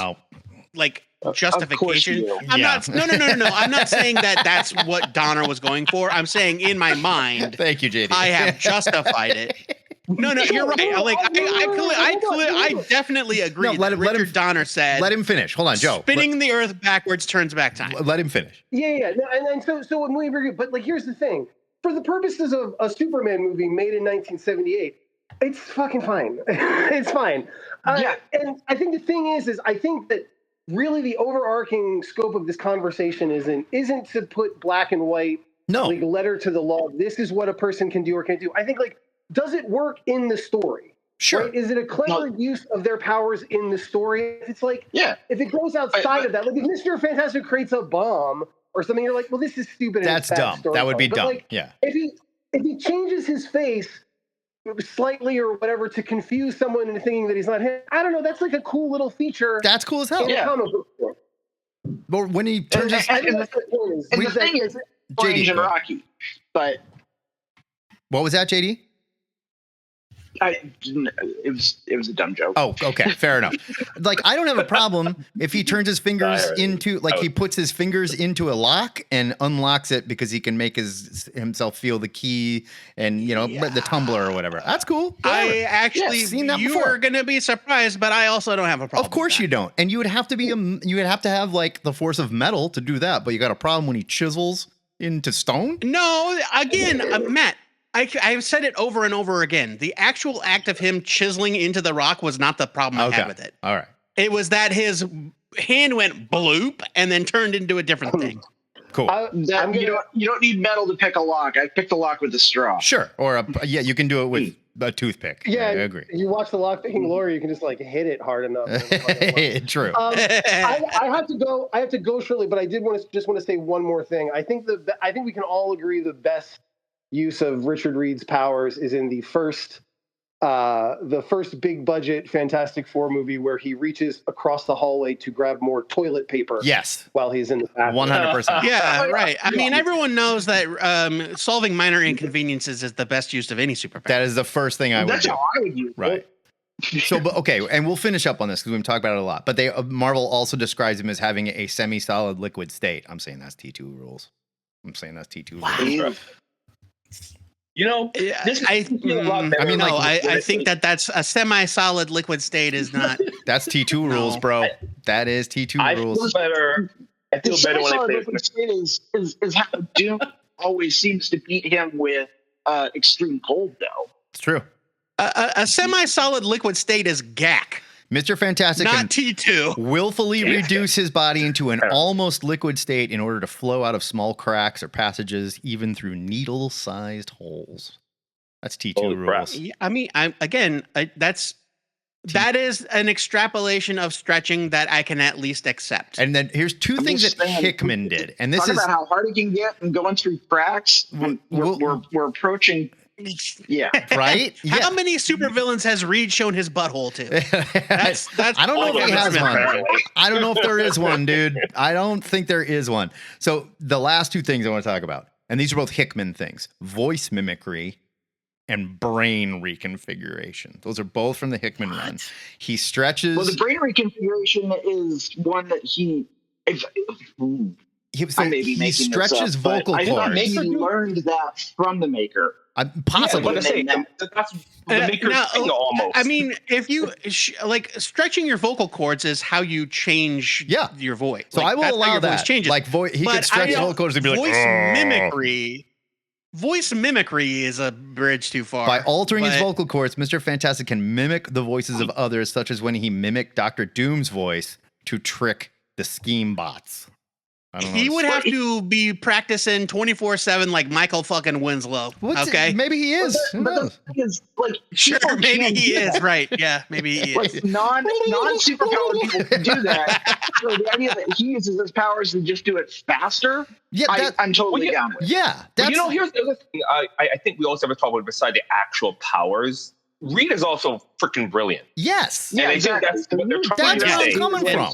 Like justification. I'm not. No. I'm not saying that that's what Donner was going for. I'm saying in my mind. Thank you, JD. I have justified it. No, you're right. I definitely agree. Richard Donner said. Let him finish. Hold on, Joe. Spinning the Earth backwards turns back time. Let him finish. Yeah. No, and so when we agree, but like, here's the thing: for the purposes of a Superman movie made in 1978, it's fucking fine. It's fine. And I think the thing is I think that really the overarching scope of this conversation isn't to put black and white, like letter to the law. This is what a person can do or can't do. I think, like, does it work in the story? Sure. Right? Is it a clever use of their powers in the story? It's like, if it goes outside of that, like if Mr. Fantastic creates a bomb or something, you're like, well, this is stupid. That's dumb. That would be dumb. Like, if he changes his face slightly or whatever to confuse someone into thinking that he's not him, I don't know. That's like a cool little feature. That's cool as hell. In a comic book form. But when he turns his the thing is, Orange and Rocky, but what was that, JD? It was a dumb joke. Oh, okay, fair enough. Like, I don't have a problem if he turns his fingers into, like, he puts his fingers into a lock and unlocks it because he can make himself feel the key and the tumbler or whatever. That's cool. Whatever. I actually seen that you before. are going to be surprised, but I also don't have a problem. Of course you don't, and you would have to have like the force of metal to do that. But you got a problem when he chisels into stone. No, again, Matt. I've said it over and over again. The actual act of him chiseling into the rock was not the problem I had with it. All right. It was that his hand went bloop and then turned into a different thing. Cool. You don't need metal to pick a lock. I picked a lock with a straw. Sure. Or you can do it with a toothpick. Yeah, I agree. You watch the lockpicking lawyer, you can just like hit it hard enough. True. I have to go shortly, but I did want to say one more thing. I think we can all agree the best use of Richard Reed's powers is in the first big budget Fantastic Four movie where he reaches across the hallway to grab more toilet paper. Yes, while he's in the bathroom. 100%. Yeah, right. I mean, everyone knows that solving minor inconveniences is the best use of any superpower. That is the first thing I would do. That's how I would use it. Right. So, but okay, and we'll finish up on this because we've talked about it a lot. But Marvel also describes him as having a semi-solid liquid state. I'm saying that's T2 rules. Rules. I think that's a semi-solid liquid state is not. That's T2 rules, bro. That is T2 rules. I feel better I feel better when I play liquid state is how Doom always seems to beat him with extreme cold, though. It's true. A semi-solid liquid state is GAC, Mr. Fantastic not can T2. willfully reduce his body into an almost liquid state in order to flow out of small cracks or passages, even through needle-sized holes. That's T2 Holy crap. rules. I mean, that is an extrapolation of stretching that I can at least accept. And then here's two things just that saying, Hickman did, and this Talk is about how hard it can get and going through cracks. We're approaching. Yeah. right. How many supervillains has Reed shown his butthole to? That's I don't know if he has one. apparently. I don't know if there is one, dude. I don't think there is one. So the last two things I want to talk about, and these are both Hickman things: voice mimicry and brain reconfiguration. Those are both from the Hickman run. He stretches. Well, the brain reconfiguration is one that he I may be he making stretches this up, but vocal I thought cords. maybe he learned that from the maker. Possibly. Yeah, I was gonna say, that's the maker's thing almost. I mean, if you like stretching your vocal cords is how you change your voice. So Like, I will that's how allow your voice that. changes. Like he could stretch his vocal cords and be like, voice "Oh." mimicry. Voice mimicry is a bridge too far. By altering his but- vocal cords, Mr. Fantastic can mimic the voices of others, such as when he mimicked Dr. Doom's voice to trick the scheme bots. I don't know. He would have to be practicing 24/7 like Michael fucking Winslow. Okay, Maybe he is. Who But knows? the thing is, like, sure, people maybe can't he do is that. right. Yeah, maybe he is. Like non superpowered people can do that. So the idea that he uses his powers to just do it faster, Yeah, I'm totally down with. yeah. But here's the other thing. I think we also have to talk about beside the actual powers. Reed is also freaking brilliant. Yes. And I think that's what they're trying That's to where I'm say. coming from.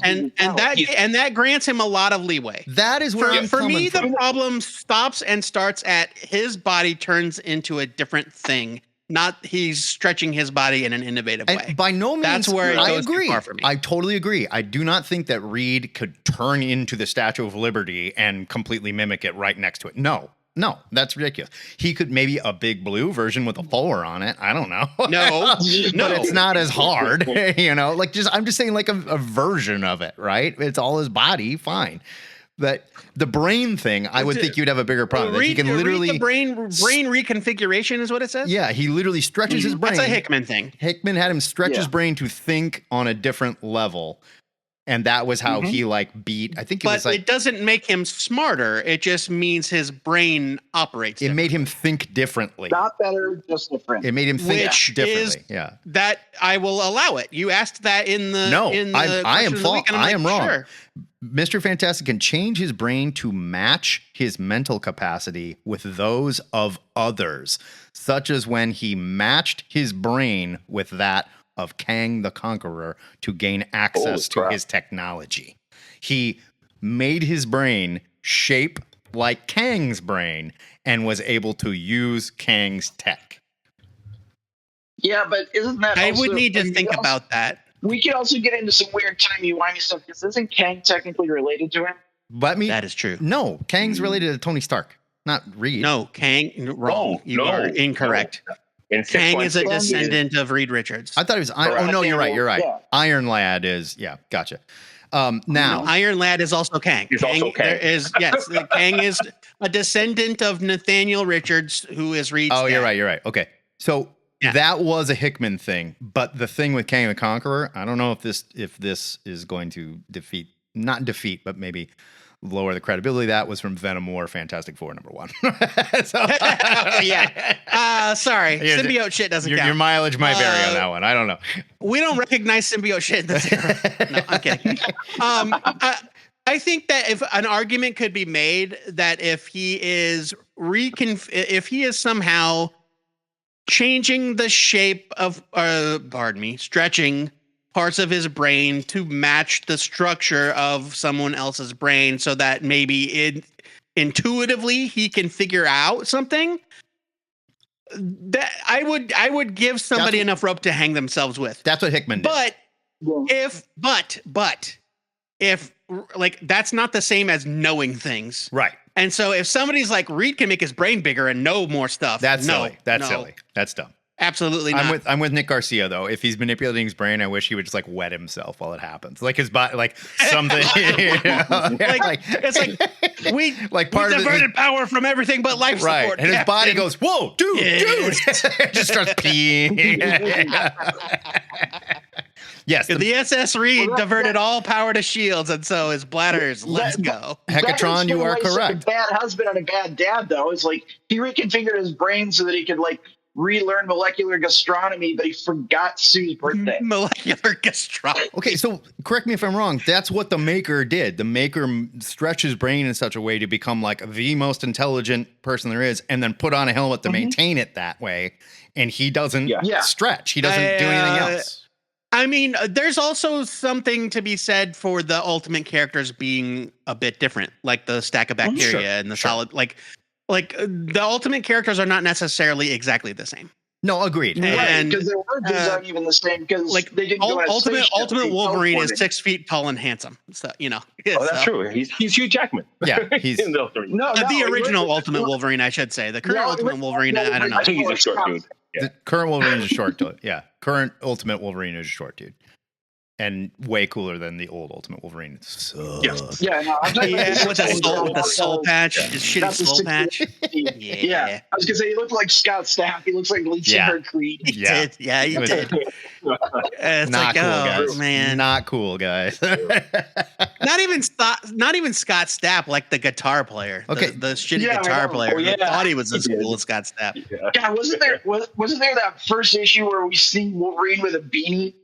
And that grants him a lot of leeway. That is where I'm For coming me, from. the problem stops and starts at his body turns into a different thing, not he's stretching his body in an innovative way. And by no means, That's where it I goes too agree. far for me. I totally agree. I do not think that Reed could turn into the Statue of Liberty and completely mimic it right next to it. No, that's ridiculous. He could maybe a big blue version with a 4 on it. I don't know. No, But it's not as hard, like I'm just saying like a version of it, right? It's all his body, fine. But the brain thing, I would think you'd have a bigger problem. He can literally the brain reconfiguration is what it says. Yeah, he literally stretches his brain. That's a Hickman thing. Hickman had him stretch his brain to think on a different level. And that was how he beat. I think it was But it doesn't make him smarter. It just means his brain operates. It made him think differently. Not better, just different. It made him think Which differently. is that I will allow it. You asked that in the I am fault. I am wrong. Sure. Mr. Fantastic can change his brain to match his mental capacity with those of others, such as when he matched his brain with that of Kang the Conqueror to gain access to his technology. He made his brain shape like Kang's brain and was able to use Kang's tech. Yeah, but isn't that I also, would need to think about that. We could also get into some weird timey-wimey stuff because isn't Kang technically related to him? That is true. No, Kang's related to Tony Stark, not Reed. No, Kang, wrong. You are incorrect. Kang is a descendant of Reed Richards. I thought he was. Oh no, you're right. You're right. Yeah. Iron Lad is. Yeah, gotcha. Now Iron Lad is also Kang. Also Kang. Kang is a descendant of Nathaniel Richards, who is Reed's Oh, you're dad. right. You're right. Okay, so that was a Hickman thing, but the thing with Kang the Conqueror, I don't know if this is going to not defeat, but maybe lower the credibility. That was from Venom War Fantastic Four #1. Sorry, symbiote shit doesn't count. Your mileage might vary on that one. I don't know. We don't recognize symbiote shit in the zero. No, I'm kidding. I think that if an argument could be made that if he is somehow changing the shape of, stretching parts of his brain to match the structure of someone else's brain, so that maybe intuitively he can figure out something. That I would give somebody enough rope to hang themselves with. That's what Hickman did. But if like that's not the same as knowing things, right? And so if somebody's like Reed can make his brain bigger and know more stuff, That's silly. That's silly. That's dumb. Absolutely not. I'm with Nick Garcia though. If he's manipulating his brain, I wish he would just like wet himself while it happens, like his body, like something. You know? It's like we like part we of diverted power from everything but life right, support. and his body goes, "Whoa, dude, Yes. dude!" Just starts peeing. Yes, The SS Reed diverted all power to shields, and so his bladders. Let's go. Hecatron, you are correct. A bad husband and a bad dad, though. It's like he reconfigured his brain so that he could like relearn molecular gastronomy, but he forgot Sue's birthday. Molecular gastronomy. Okay, so correct me if I'm wrong. That's what the Maker did. The Maker stretched his brain in such a way to become like the most intelligent person there is, and then put on a helmet to maintain it that way. And he doesn't stretch. He doesn't do anything else. I mean, there's also something to be said for the ultimate characters being a bit different, like the stack of bacteria and the solid, like the ultimate characters are not necessarily exactly the same. No, agreed. And because their words aren't even the same. Because like they didn't go ultimate Wolverine is 6 feet tall and handsome. So you know. Oh, that's true. He's Hugh Jackman. Yeah, he's in the Wolverine. The original Ultimate Wolverine, I should say. The current Ultimate Wolverine, I don't know. I think he's a short dude. The current Wolverine is a short dude. Yeah, current Ultimate Wolverine is a short dude, and way cooler than the old Ultimate Wolverine. So Yeah, no, I'm talking about with the soul patch, his shitty soul patch. Yeah, I was gonna say he looked like Scott Stapp. He looks like lead singer Creed. He did. Yeah, he did. It's not like, cool, oh, guys. Man, not cool, guys. not even Scott Stapp, like the guitar player. Okay, the shitty guitar player. I thought he was as cool as Scott Stapp. Yeah, wasn't there that first issue where we see Wolverine with a beanie?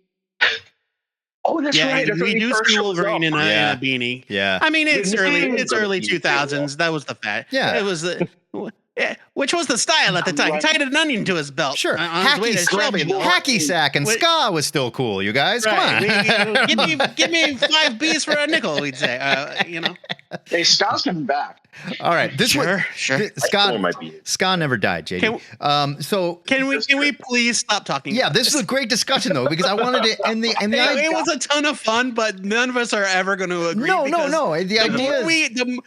Oh, that's right. That's we do see Wolverine in a beanie. Yeah. I mean, it's early 2000s. That was the fact. Yeah. It was which was the style at the time. He tied an onion to his belt. Sure. Hacky sack and ska was still cool, you guys. Come on. give me 5 B's for a nickel, we'd say. You know. Hey, Ska's coming back. All right. Sure. Ska never died, JD. So can we please stop talking? Yeah, this is a great discussion though, because I wanted to it was a ton of fun, but none of us are ever going to agree. No. The idea is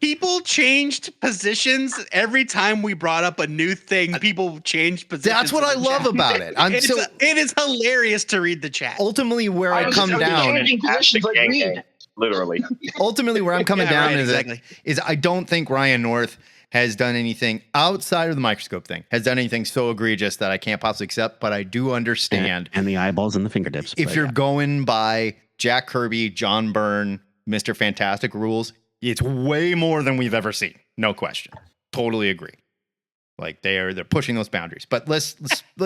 people changed positions every time we brought up a new thing. People changed positions. That's what I love about it. It is hilarious to read the chat. Ultimately, where I come down, literally. Ultimately, where I'm coming down is I don't think Ryan North has done anything outside of the microscope thing, has done anything so egregious that I can't possibly accept. But I do understand. And the eyeballs and the fingertips. If you're going by Jack Kirby, John Byrne, Mr. Fantastic rules, it's way more than we've ever seen. No question. Totally agree. Like they're pushing those boundaries. But let's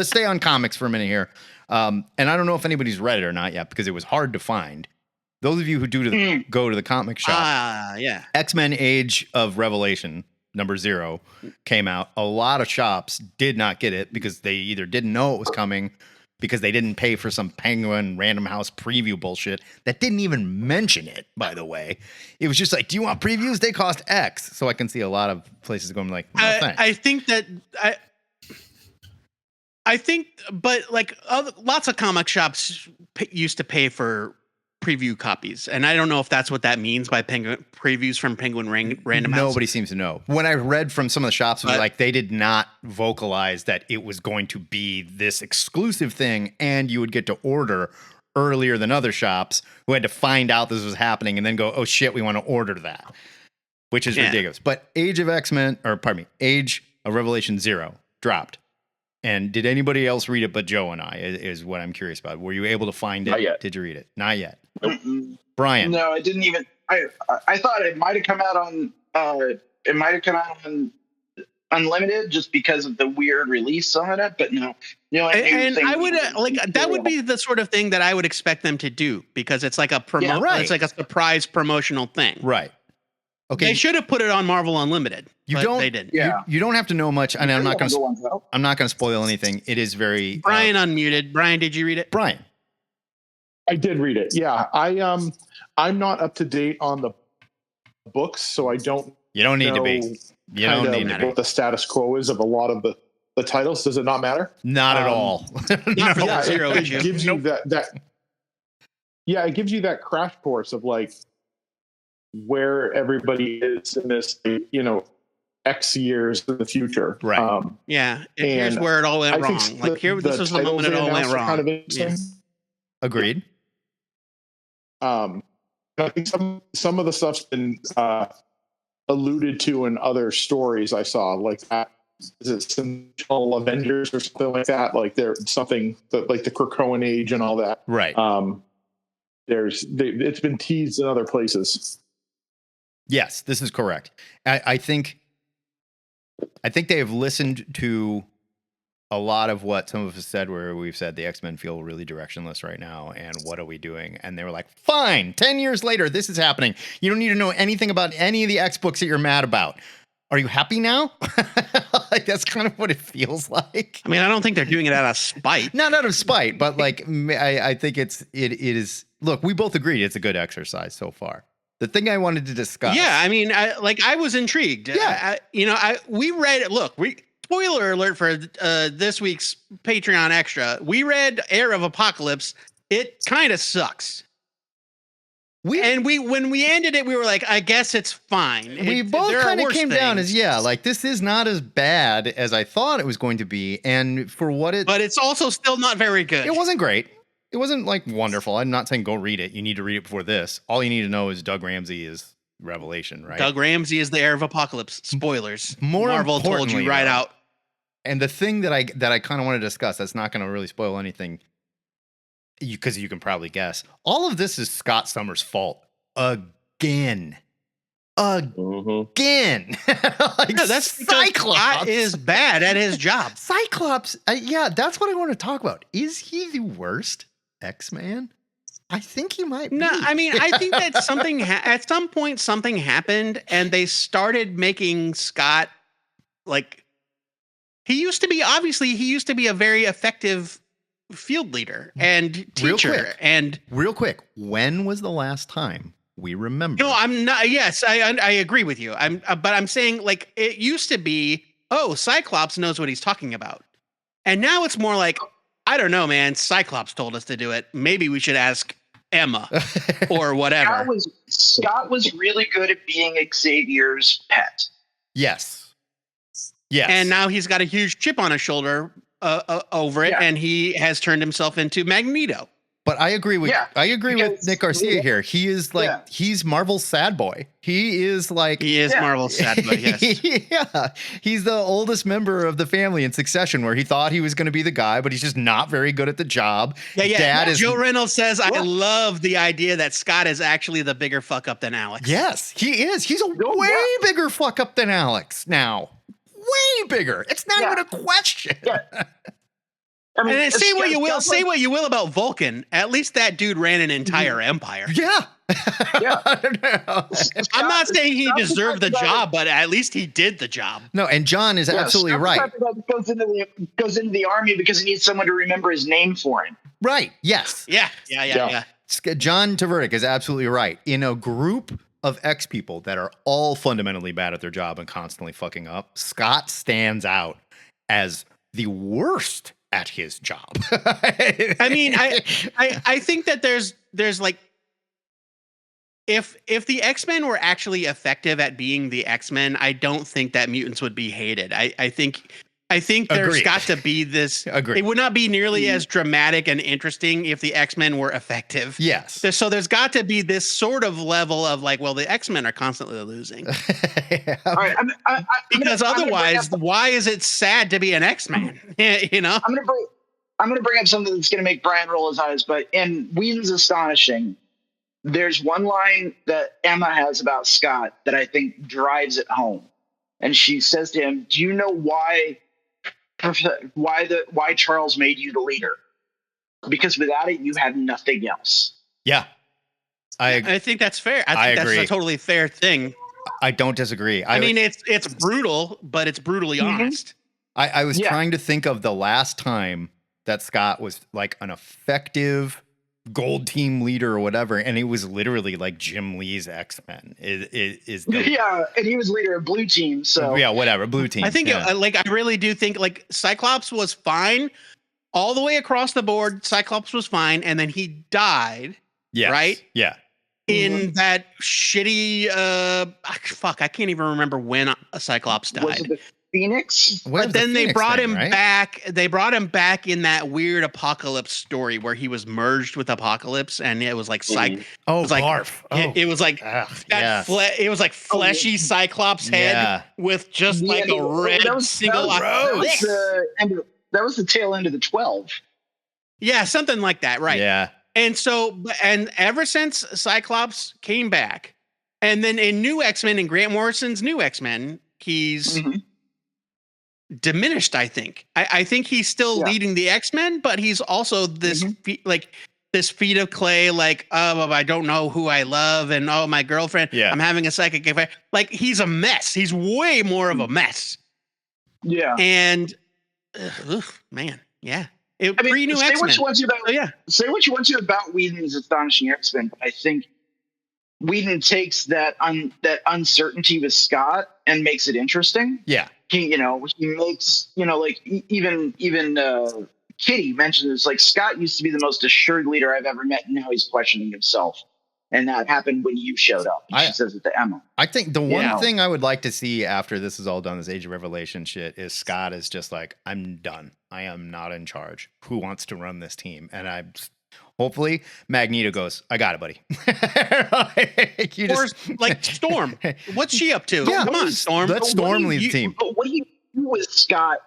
stay on comics for a minute here. And I don't know if anybody's read it or not yet because it was hard to find. Those of you who go to the comic shop, X-Men Age of Revelation #0 came out. A lot of shops did not get it because they either didn't know it was coming, because they didn't pay for some Penguin Random House preview bullshit that didn't even mention it, by the way. It was just like, do you want previews? They cost X. So I can see a lot of places going like, no, thanks. I think, but like lots of comic shops used to pay for preview copies, and I don't know if that's what that means by previews from Penguin Random House. Nobody seems to know. When I read from some of the shops, it was like they did not vocalize that it was going to be this exclusive thing, and you would get to order earlier than other shops who had to find out this was happening and then go, oh shit, we want to order that, which is ridiculous. But Age of Revelation 0 dropped. And did anybody else read it but Joe and I, is what I'm curious about. Were you able to find it? Not yet. Did you read it? Not yet. Mm-mm. Brian. No, it didn't even. I thought it might have come out on. It might have come out on Unlimited just because of the weird release on it. But no, I would that would be the sort of thing that I would expect them to do because it's like it's like a surprise promotional thing. Right. Okay. They should have put it on Marvel Unlimited. They didn't. Yeah. You don't have to know much, and I'm not going to spoil anything. It is very. Brian unmuted. Brian, did you read it? Brian. I did read it. Yeah, I'm not up to date on the books, so I don't. You don't need to be. You don't need to be. What the status quo is of a lot of the titles? Does it not matter? Not at all. Not for that zero it issue. gives you that. Yeah, it gives you that crash course of like where everybody is in this. X years in the future. Right. Yeah, here's and where it all went I wrong. think Like here, this was the titles moment it they all went announced are wrong. kind of interesting. Agreed. I think some of the stuff's been alluded to in other stories I saw, like that. Is it Central Avengers or something like that? Like there's something that, like the Krakoan Age and all that. Right. It's been teased in other places. Yes, this is correct. I think they have listened to a lot of what some of us said, where we've said the X-Men feel really directionless right now, and what are we doing? And they were like, fine, 10 years later, this is happening. You don't need to know anything about any of the X books that you're mad about. Are you happy now? Like, that's kind of what it feels like. I mean, I don't think they're doing it out of spite. Not out of spite, but like, I think it is. Look, we both agreed it's a good exercise so far. The thing I wanted to discuss. Yeah, I mean, I was intrigued. Yeah. We read. Look, spoiler alert for this week's Patreon extra. We read Heir of Apocalypse. It kind of sucks. When we ended it, we were like, I guess it's fine. We both kind of came down as, like, this is not as bad as I thought it was going to be. And for what but it's also still not very good. It wasn't great. It wasn't like wonderful. I'm not saying go read it. You need to read it before this. All you need to know is Doug Ramsey is Revelation, right? Doug Ramsey is the Heir of Apocalypse. Spoilers. More Marvel told you right out. And the thing that I kind of want to discuss, that's not going to really spoil anything, because you can probably guess. All of this is Scott Summers' fault again. Like, no, that's Cyclops. Scott is bad at his job. Cyclops, that's what I want to talk about. Is he the worst X-Man? I think he might be. No, I mean, I think that something at some point something happened, and they started making Scott like he used to be a very effective field leader and teacher. Real quick, when was the last time we remember? No, I'm not. Yes, I agree with you. But I'm saying, like, it used to be, Cyclops knows what he's talking about, and now it's more like, I don't know, man. Cyclops told us to do it. Maybe we should ask Emma or whatever. Scott was really good at being Xavier's pet. Yes. And now he's got a huge chip on his shoulder over it, and he has turned himself into Magneto. But I agree with Nick Garcia here. He is like he's Marvel's sad boy. He is Marvel's sad boy. Yes. Yeah, he's the oldest member of the family in succession, where he thought he was going to be the guy, but he's just not very good at the job. Yeah. Joe Reynolds says, "I love the idea that Scott is actually the bigger fuck up than Alex." Yes, he is. He's a way bigger fuck up than Alex now. Way bigger. It's not even a question. Yeah. I mean, and say what you will about Vulcan. At least that dude ran an entire empire. Yeah. I'm not saying he deserved the job, but at least he did the job. No, and John is absolutely right. Goes into the army because he needs someone to remember his name for him. Right. Yes. Yeah. John Tverdick is absolutely right. In a group of X people that are all fundamentally bad at their job and constantly fucking up, Scott stands out as the worst at his job. I mean, I think that there's like, if the X-Men were actually effective at being the X-Men, I don't think that mutants would be hated. I think there's got to be this. It would not be nearly as dramatic and interesting if the X-Men were effective. Yes. So there's got to be this sort of level of like, well, the X-Men are constantly losing. All right. Because otherwise, why is it sad to be an X-Man? You know. I'm gonna bring up something that's gonna make Brian roll his eyes. But in Whedon's Astonishing, there's one line that Emma has about Scott that I think drives it home, and she says to him, "Do you know why Charles made you the leader? Because without it, you had nothing else." Yeah. I think that's fair. I think agree. That's a totally fair thing. I don't disagree. I mean, it's brutal, but it's brutally honest. I was trying to think of the last time that Scott was like an effective gold team leader or whatever, and it was literally like Jim Lee's X-Men. And he was leader of Blue Team. So whatever, Blue Team. I think I really do think like Cyclops was fine all the way across the board. Cyclops was fine, and then he died. Yeah. Right. Yeah. in that shitty fuck, I can't even remember when a Cyclops died. Was it the Phoenix? But then they brought him back. They brought him back in that weird Apocalypse story where he was merged with Apocalypse, and it was like it was like barf. It was like it was like fleshy Cyclops head with just like a red single eye. That was the tail end of the 12. Yeah, something like that, right? Yeah. And so, and ever since Cyclops came back, and then in New X-Men and Grant Morrison's New X-Men, he's diminished. I think. I think he's still leading the X-Men, but he's also this this feat of clay. Like, oh, I don't know who I love, and oh, my girlfriend. Yeah. I'm having a psychic affair. Like, he's a mess. He's way more of a mess. Yeah. And man, yeah. Say what you want to about say what you want to about Whedon's Astonishing X-Men, but I think Whedon takes that uncertainty with Scott and makes it interesting. Yeah, he makes like even Kitty mentions it's like Scott used to be the most assured leader I've ever met, and now he's questioning himself. And that happened when you showed up. She says it to Emma. I think the one thing I would like to see after this is all done, this Age of Revelation shit, is Scott is just like, I'm done. I am not in charge. Who wants to run this team? And hopefully Magneto goes, I got it, buddy. Like Storm. What's she up to? Yeah, come on, Storm. Let Storm lead the team. But what do you do with Scott?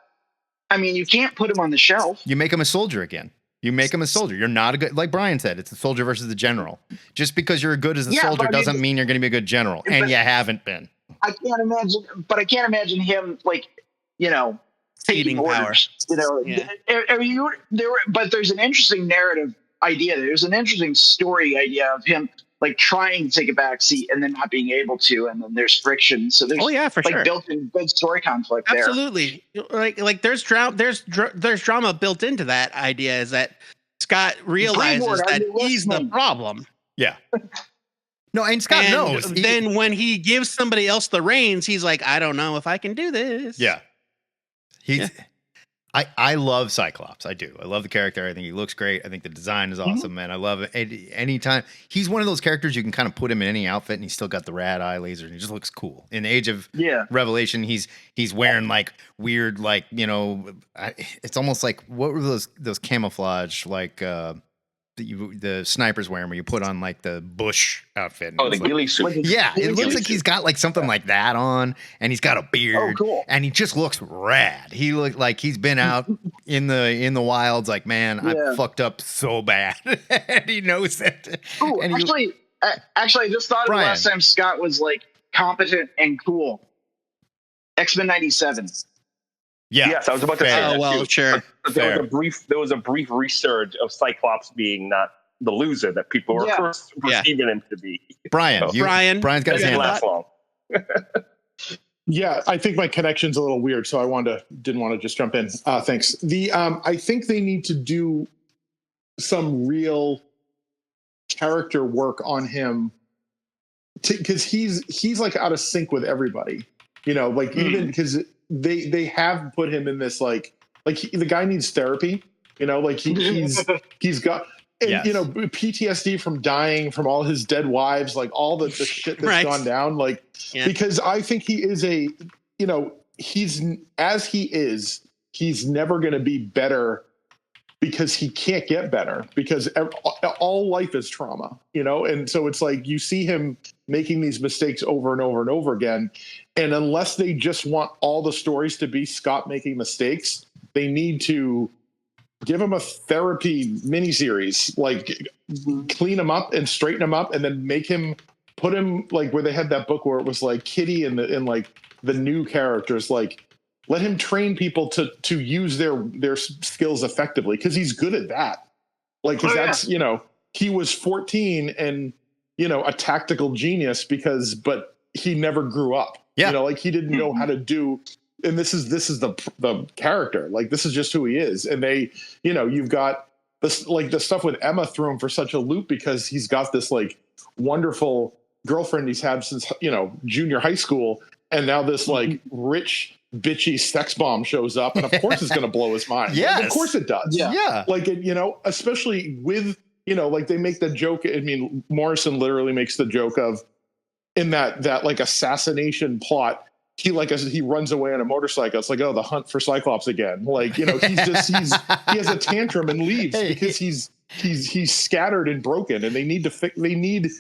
I mean, you can't put him on the shelf. You make him a soldier again. You make him a soldier. You're not a good, like Brian said, it's the soldier versus the general. Just because you're good as a soldier doesn't mean you're going to be a good general, and you haven't been. I can't imagine him taking orders. Power. But there's an interesting narrative idea. There's an interesting story idea of him like trying to take a back seat and then not being able to, and then there's friction. So there's sure. built-in good story conflict there. Absolutely. Like there's drama built into that idea, is that Scott realizes that he's the problem. Yeah. No, and Scott knows. Then when he gives somebody else the reins, he's like, I don't know if I can do this. Yeah. I love Cyclops. I do. I love the character. I think he looks great. I think the design is awesome, man. I love it. Anytime he's one of those characters you can kind of put him in any outfit, and he's still got the rad eye laser, and he just looks cool. In the Age of Revelation, he's wearing like weird, like it's almost like, what were those camouflage like the snipers wearing, where you put on like the bush outfit. Oh, the ghillie suit. Yeah, it looks like he's got like something like that on, and he's got a beard. Oh, cool. And he just looks rad. He looked like he's been out in the wilds. Like, man, I fucked up so bad, and he knows it. Oh, actually, I just thought of the last time Scott was like competent and cool. X-Men '97. Yeah. Yes, I was about to say that. Oh, well, too. sure. There was a brief resurge of Cyclops being not the loser that people were first perceiving him to be. Brian's got his hand last long. Yeah, I think my connection's a little weird, so didn't want to just jump in. Thanks. I think they need to do some real character work on him, because he's like out of sync with everybody. Even because they have put him in this like the guy needs therapy. He's got PTSD from dying, from all his dead wives, like all the shit that's gone down. Because I think he is he's never going to be better, because he can't get better, because all life is trauma, and so it's like you see him making these mistakes over and over and over again. And unless they just want all the stories to be Scott making mistakes, they need to give him a therapy miniseries, like clean him up and straighten him up, and then put him like where they had that book where it was like Kitty and like the new characters, like let him train people to use their skills effectively, because he's good at that. That's he was 14 and a tactical genius but he never grew up. He didn't know how to do. And this is the character. Like, this is just who he is. And they, you've got this, like the stuff with Emma threw him for such a loop, because he's got this like wonderful girlfriend he's had since, junior high school. And now this like rich, bitchy sex bomb shows up. And of course it's going to blow his mind. Yes. Of course it does. Yeah. Like, especially with like they make the joke. I mean, Morrison literally makes the joke of in that like assassination plot. He runs away on a motorcycle. It's like, oh, the hunt for Cyclops again. Like, he has a tantrum and leaves because he's scattered and broken, and they need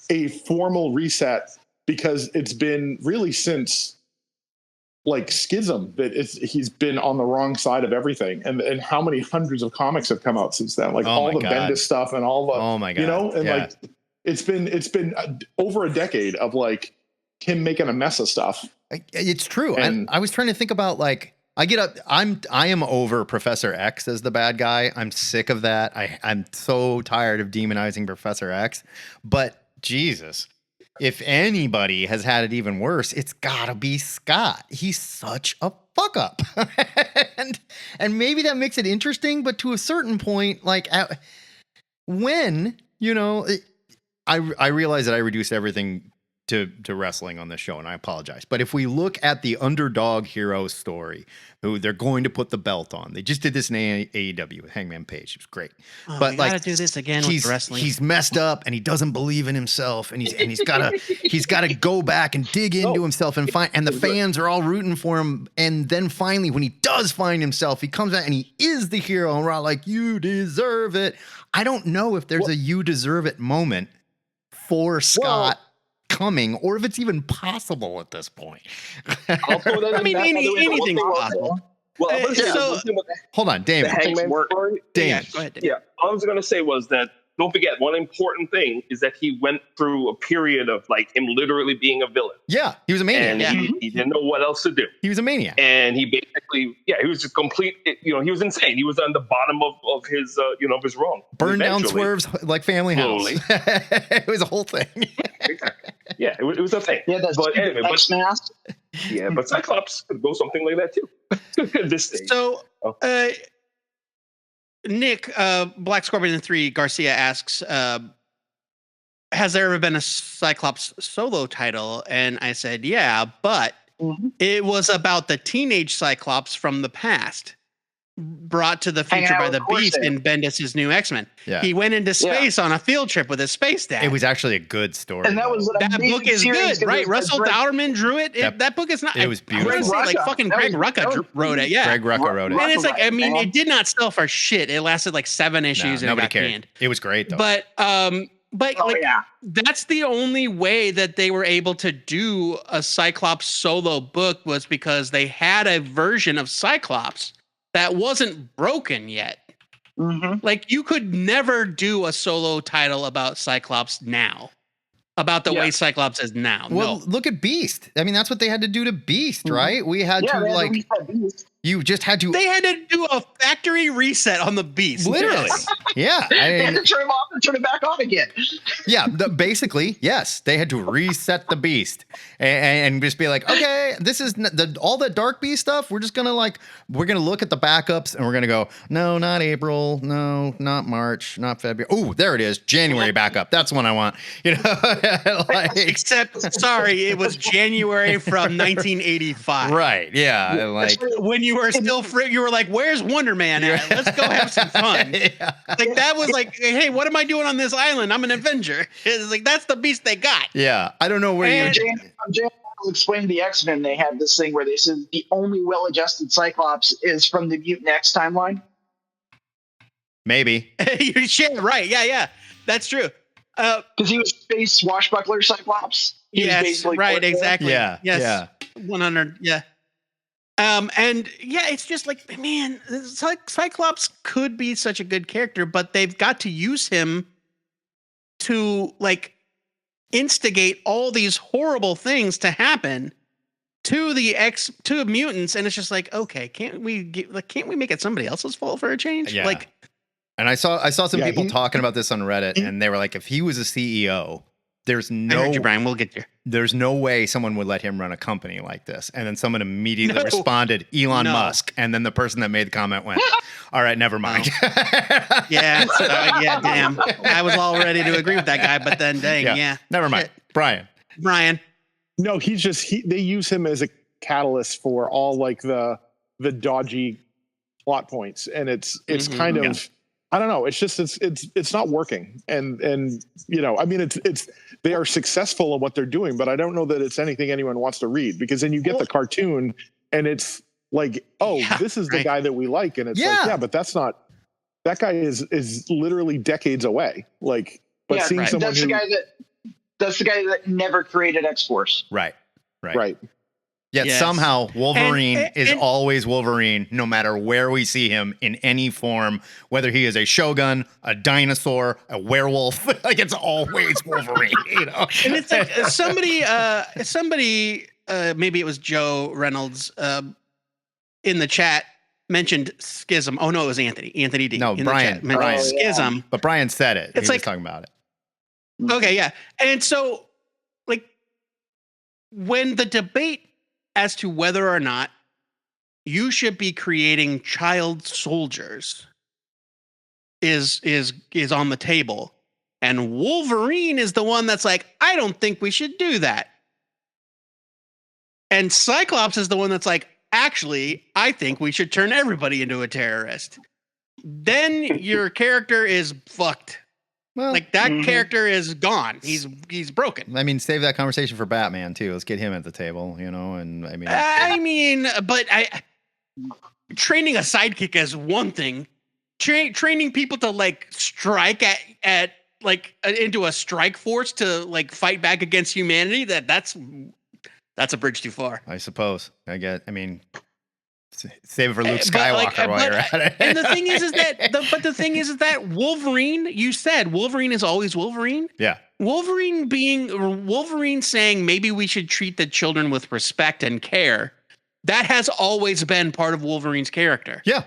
a formal reset because it's been really since like Schism that he's been on the wrong side of everything. And how many hundreds of comics have come out since then? Like all the Bendis stuff and all the, oh my God. like it's been over a decade of like him making a mess of stuff. It's true. And I was trying to think about like, I am over Professor X as the bad guy. I'm sick of that. I'm so tired of demonizing Professor X, but Jesus, if anybody has had it even worse, it's gotta be Scott. He's such a fuck up. and maybe that makes it interesting, but to a certain point, like when, I realize that I reduced everything to wrestling on this show, and I apologize. But if we look at the underdog hero story, who they're going to put the belt on, they just did this in AEW with Hangman Page. It was great. But like, gotta do this again with wrestling. He's messed up and he doesn't believe in himself, and he's gotta go back and dig into himself and find. And the fans are all rooting for him. And then finally, when he does find himself, he comes out and he is the hero, and we're all like, "You deserve it." I don't know if there's a "you deserve it" moment for Scott coming, or if it's even possible at this point. I'll throw that anything's possible. Well, hold on, Damon. Damon. Go ahead, Damon. Yeah, all I was going to say was that don't forget, one important thing is that he went through a period of like him literally being a villain. Yeah, he was a maniac. And he didn't know what else to do. He was a maniac. And he basically, he was just complete, he was insane. He was on the bottom of his, of his wrong. Burned down Swerve's like family house. It was a whole thing. Yeah, it was a thing. Yeah, that's but anyway, X-Mask. Yeah, but Cyclops could go something like that too. This thing. So, Nick, Black Scorpion 3 Garcia asks, has there ever been a Cyclops solo title? And I said, yeah, but it was about the teenage Cyclops from the past, brought to the future by the Beast in Bendis' new X-Men. Yeah. He went into space on a field trip with his space dad. It was actually a good story. And that book is good, right? Russell Dauerman drew it. That book is not. It was beautiful. Like fucking Greg Rucka wrote it. Yeah, Greg Rucka wrote it. And it's like, I mean, it did not sell for shit. It lasted like 7 issues and nobody it got cared. canned. It was great though. But that's the only way that they were able to do a Cyclops solo book was because they had a version of Cyclops that wasn't broken yet. Like you could never do a solo title about Cyclops now, about the way Cyclops is now. Well, look at Beast. I mean, that's what they had to do to Beast, right? We had to like, you just had to. They had to do a factory reset on the Beast. Literally. Yeah. They had to turn him off and turn it back on again. Yeah. Basically, yes. They had to reset the Beast and just be like, okay, this is all the Dark Beast stuff. We're just going to we're going to look at the backups and we're going to go, no, not April. No, not March, not February. Oh, there it is. January backup. That's the one I want. Except, sorry, it was January from 1985. Right. Yeah. Like when you were still free, you were like, where's Wonder Man at? Let's go have some fun. Like that was like, hey, what am I doing on this island? I'm an Avenger. It's like, that's the Beast they got. Yeah. I don't know where Jay explained the X-Men. They have this thing where they said the only well-adjusted Cyclops is from the Mutant X timeline. Maybe. You're right. Yeah. That's true. Because he was space swashbuckler Cyclops. Right. Exactly. Yeah. Yes. Yeah. 100. Yeah. And yeah, it's just like, man, Cyclops could be such a good character, but they've got to use him to like instigate all these horrible things to happen to the mutants, and it's just like, okay, can't we make it somebody else's fault for a change? Yeah. Like, and I saw some people talking about this on Reddit, and they were like, if he was a CEO, there's no, I heard you, Brian. We'll get you. There's no way someone would let him run a company like this. And then someone immediately responded, Elon Musk. And then the person that made the comment went, all right, never mind. Yeah, damn. I was all ready to agree with that guy, but then dang, never mind. Brian. No, they use him as a catalyst for all like the dodgy plot points. And it's kind of, I don't know. It's just it's not working, and you know, I mean, it's they are successful in what they're doing, but I don't know that it's anything anyone wants to read, because then you get the cartoon and it's like, oh, this is the guy that we like, and it's like, yeah, but that's not, that guy is literally decades away. Like, but seeing someone that's the guy that never created X-Force. Right. Yet Yes. somehow Wolverine is always Wolverine, no matter where we see him in any form, whether he is a Shogun, a dinosaur, a werewolf. Like, it's always Wolverine, you know? And it's like somebody, maybe it was Joe Reynolds, in the chat mentioned Schism. Oh no, it was Anthony D. No, in Brian. The chat mentioned Schism. But Brian said it. It's He like, was talking about it. Okay, yeah. And so, like, when the debate as to whether or not you should be creating child soldiers is on the table, and Wolverine is the one that's like, I don't think we should do that. And Cyclops is the one that's like, actually, I think we should turn everybody into a terrorist. Then your character is fucked. Well, Like, that character is gone. He's broken. I mean, save that conversation for Batman too. Let's get him at the table, you know. And I mean, But training a sidekick is one thing. Training people to like strike at like into a strike force to like fight back against humanity, that's a bridge too far. I suppose. I mean, save it for Luke Skywalker while you're at it. And the thing is that Wolverine, you said Wolverine is always Wolverine. Yeah. Wolverine saying maybe we should treat the children with respect and care. That has always been part of Wolverine's character. Yeah.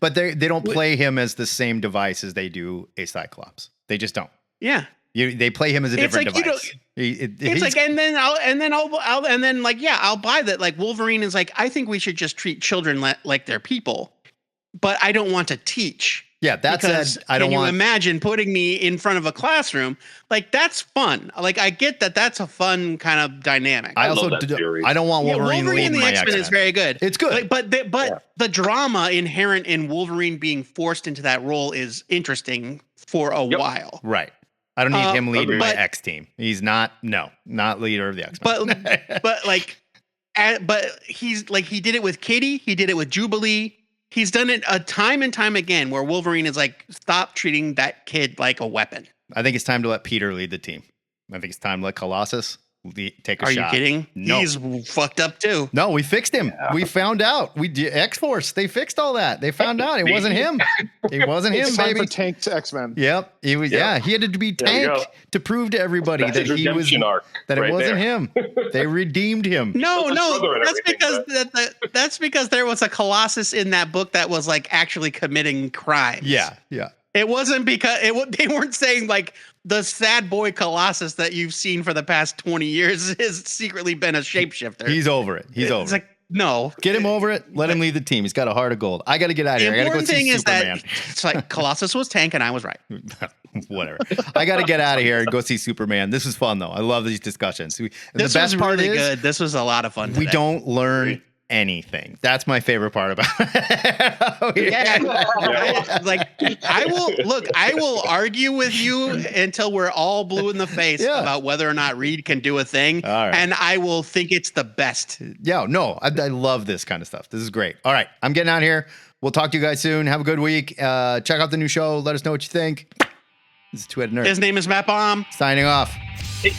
But they don't play him as the same device as they do a Cyclops. They just don't. Yeah. They play him as a different device. It's like, and then I'll buy that. Like, Wolverine is like, I think we should just treat children like they're people, but I don't want to teach. Yeah, that's because I don't can want. you imagine putting me in front of a classroom? Like, that's fun. Like, I get that. That's a fun kind of dynamic. I also love that theory. I don't want Wolverine leading the my X-Men is very good. It's good, but the drama inherent in Wolverine being forced into that role is interesting for a while. Right. I don't need him leading my but- X team. He's not leader of the X-Men. But he's like, he did it with Kitty. He did it with Jubilee. He's done it a time and time again where Wolverine is like, stop treating that kid like a weapon. I think it's time to let Peter lead the team. I think it's time to let Colossus take a shot. Are you kidding? No. He's fucked up too. No, we fixed him. Yeah. We found out. X-Force. They fixed all that. They found out it wasn't him. It wasn't him, it's time baby. for Tank's X-Men. Yep. He was. Yeah. He had to be Tank to prove to everybody That's that he was. Arc that right it wasn't there. him. They redeemed him. No. That's because there was a Colossus in that book that was like actually committing crimes. Yeah. It wasn't because they weren't saying like the sad boy Colossus that you've seen for the past 20 years has secretly been a shapeshifter. He's over it. He's over it. It's like, no. Get him over it. Let him lead the team. He's got a heart of gold. I got to get out of here. I got to go see Superman. It's like Colossus was Tank and I was right. Whatever. I got to get out of here and go see Superman. This is fun, though. I love these discussions. The best part is good. This was a lot of fun today. We don't learn anything. That's my favorite part about it. I will argue with you until we're all blue in the face about whether or not Reed can do a thing. Right. And I will think it's the best. Yeah, no, I love this kind of stuff. This is great. All right, I'm getting out of here. We'll talk to you guys soon. Have a good week. Check out the new show. Let us know what you think. This is Two-Headed Nerd. His name is Matt Baum. Signing off. Hey.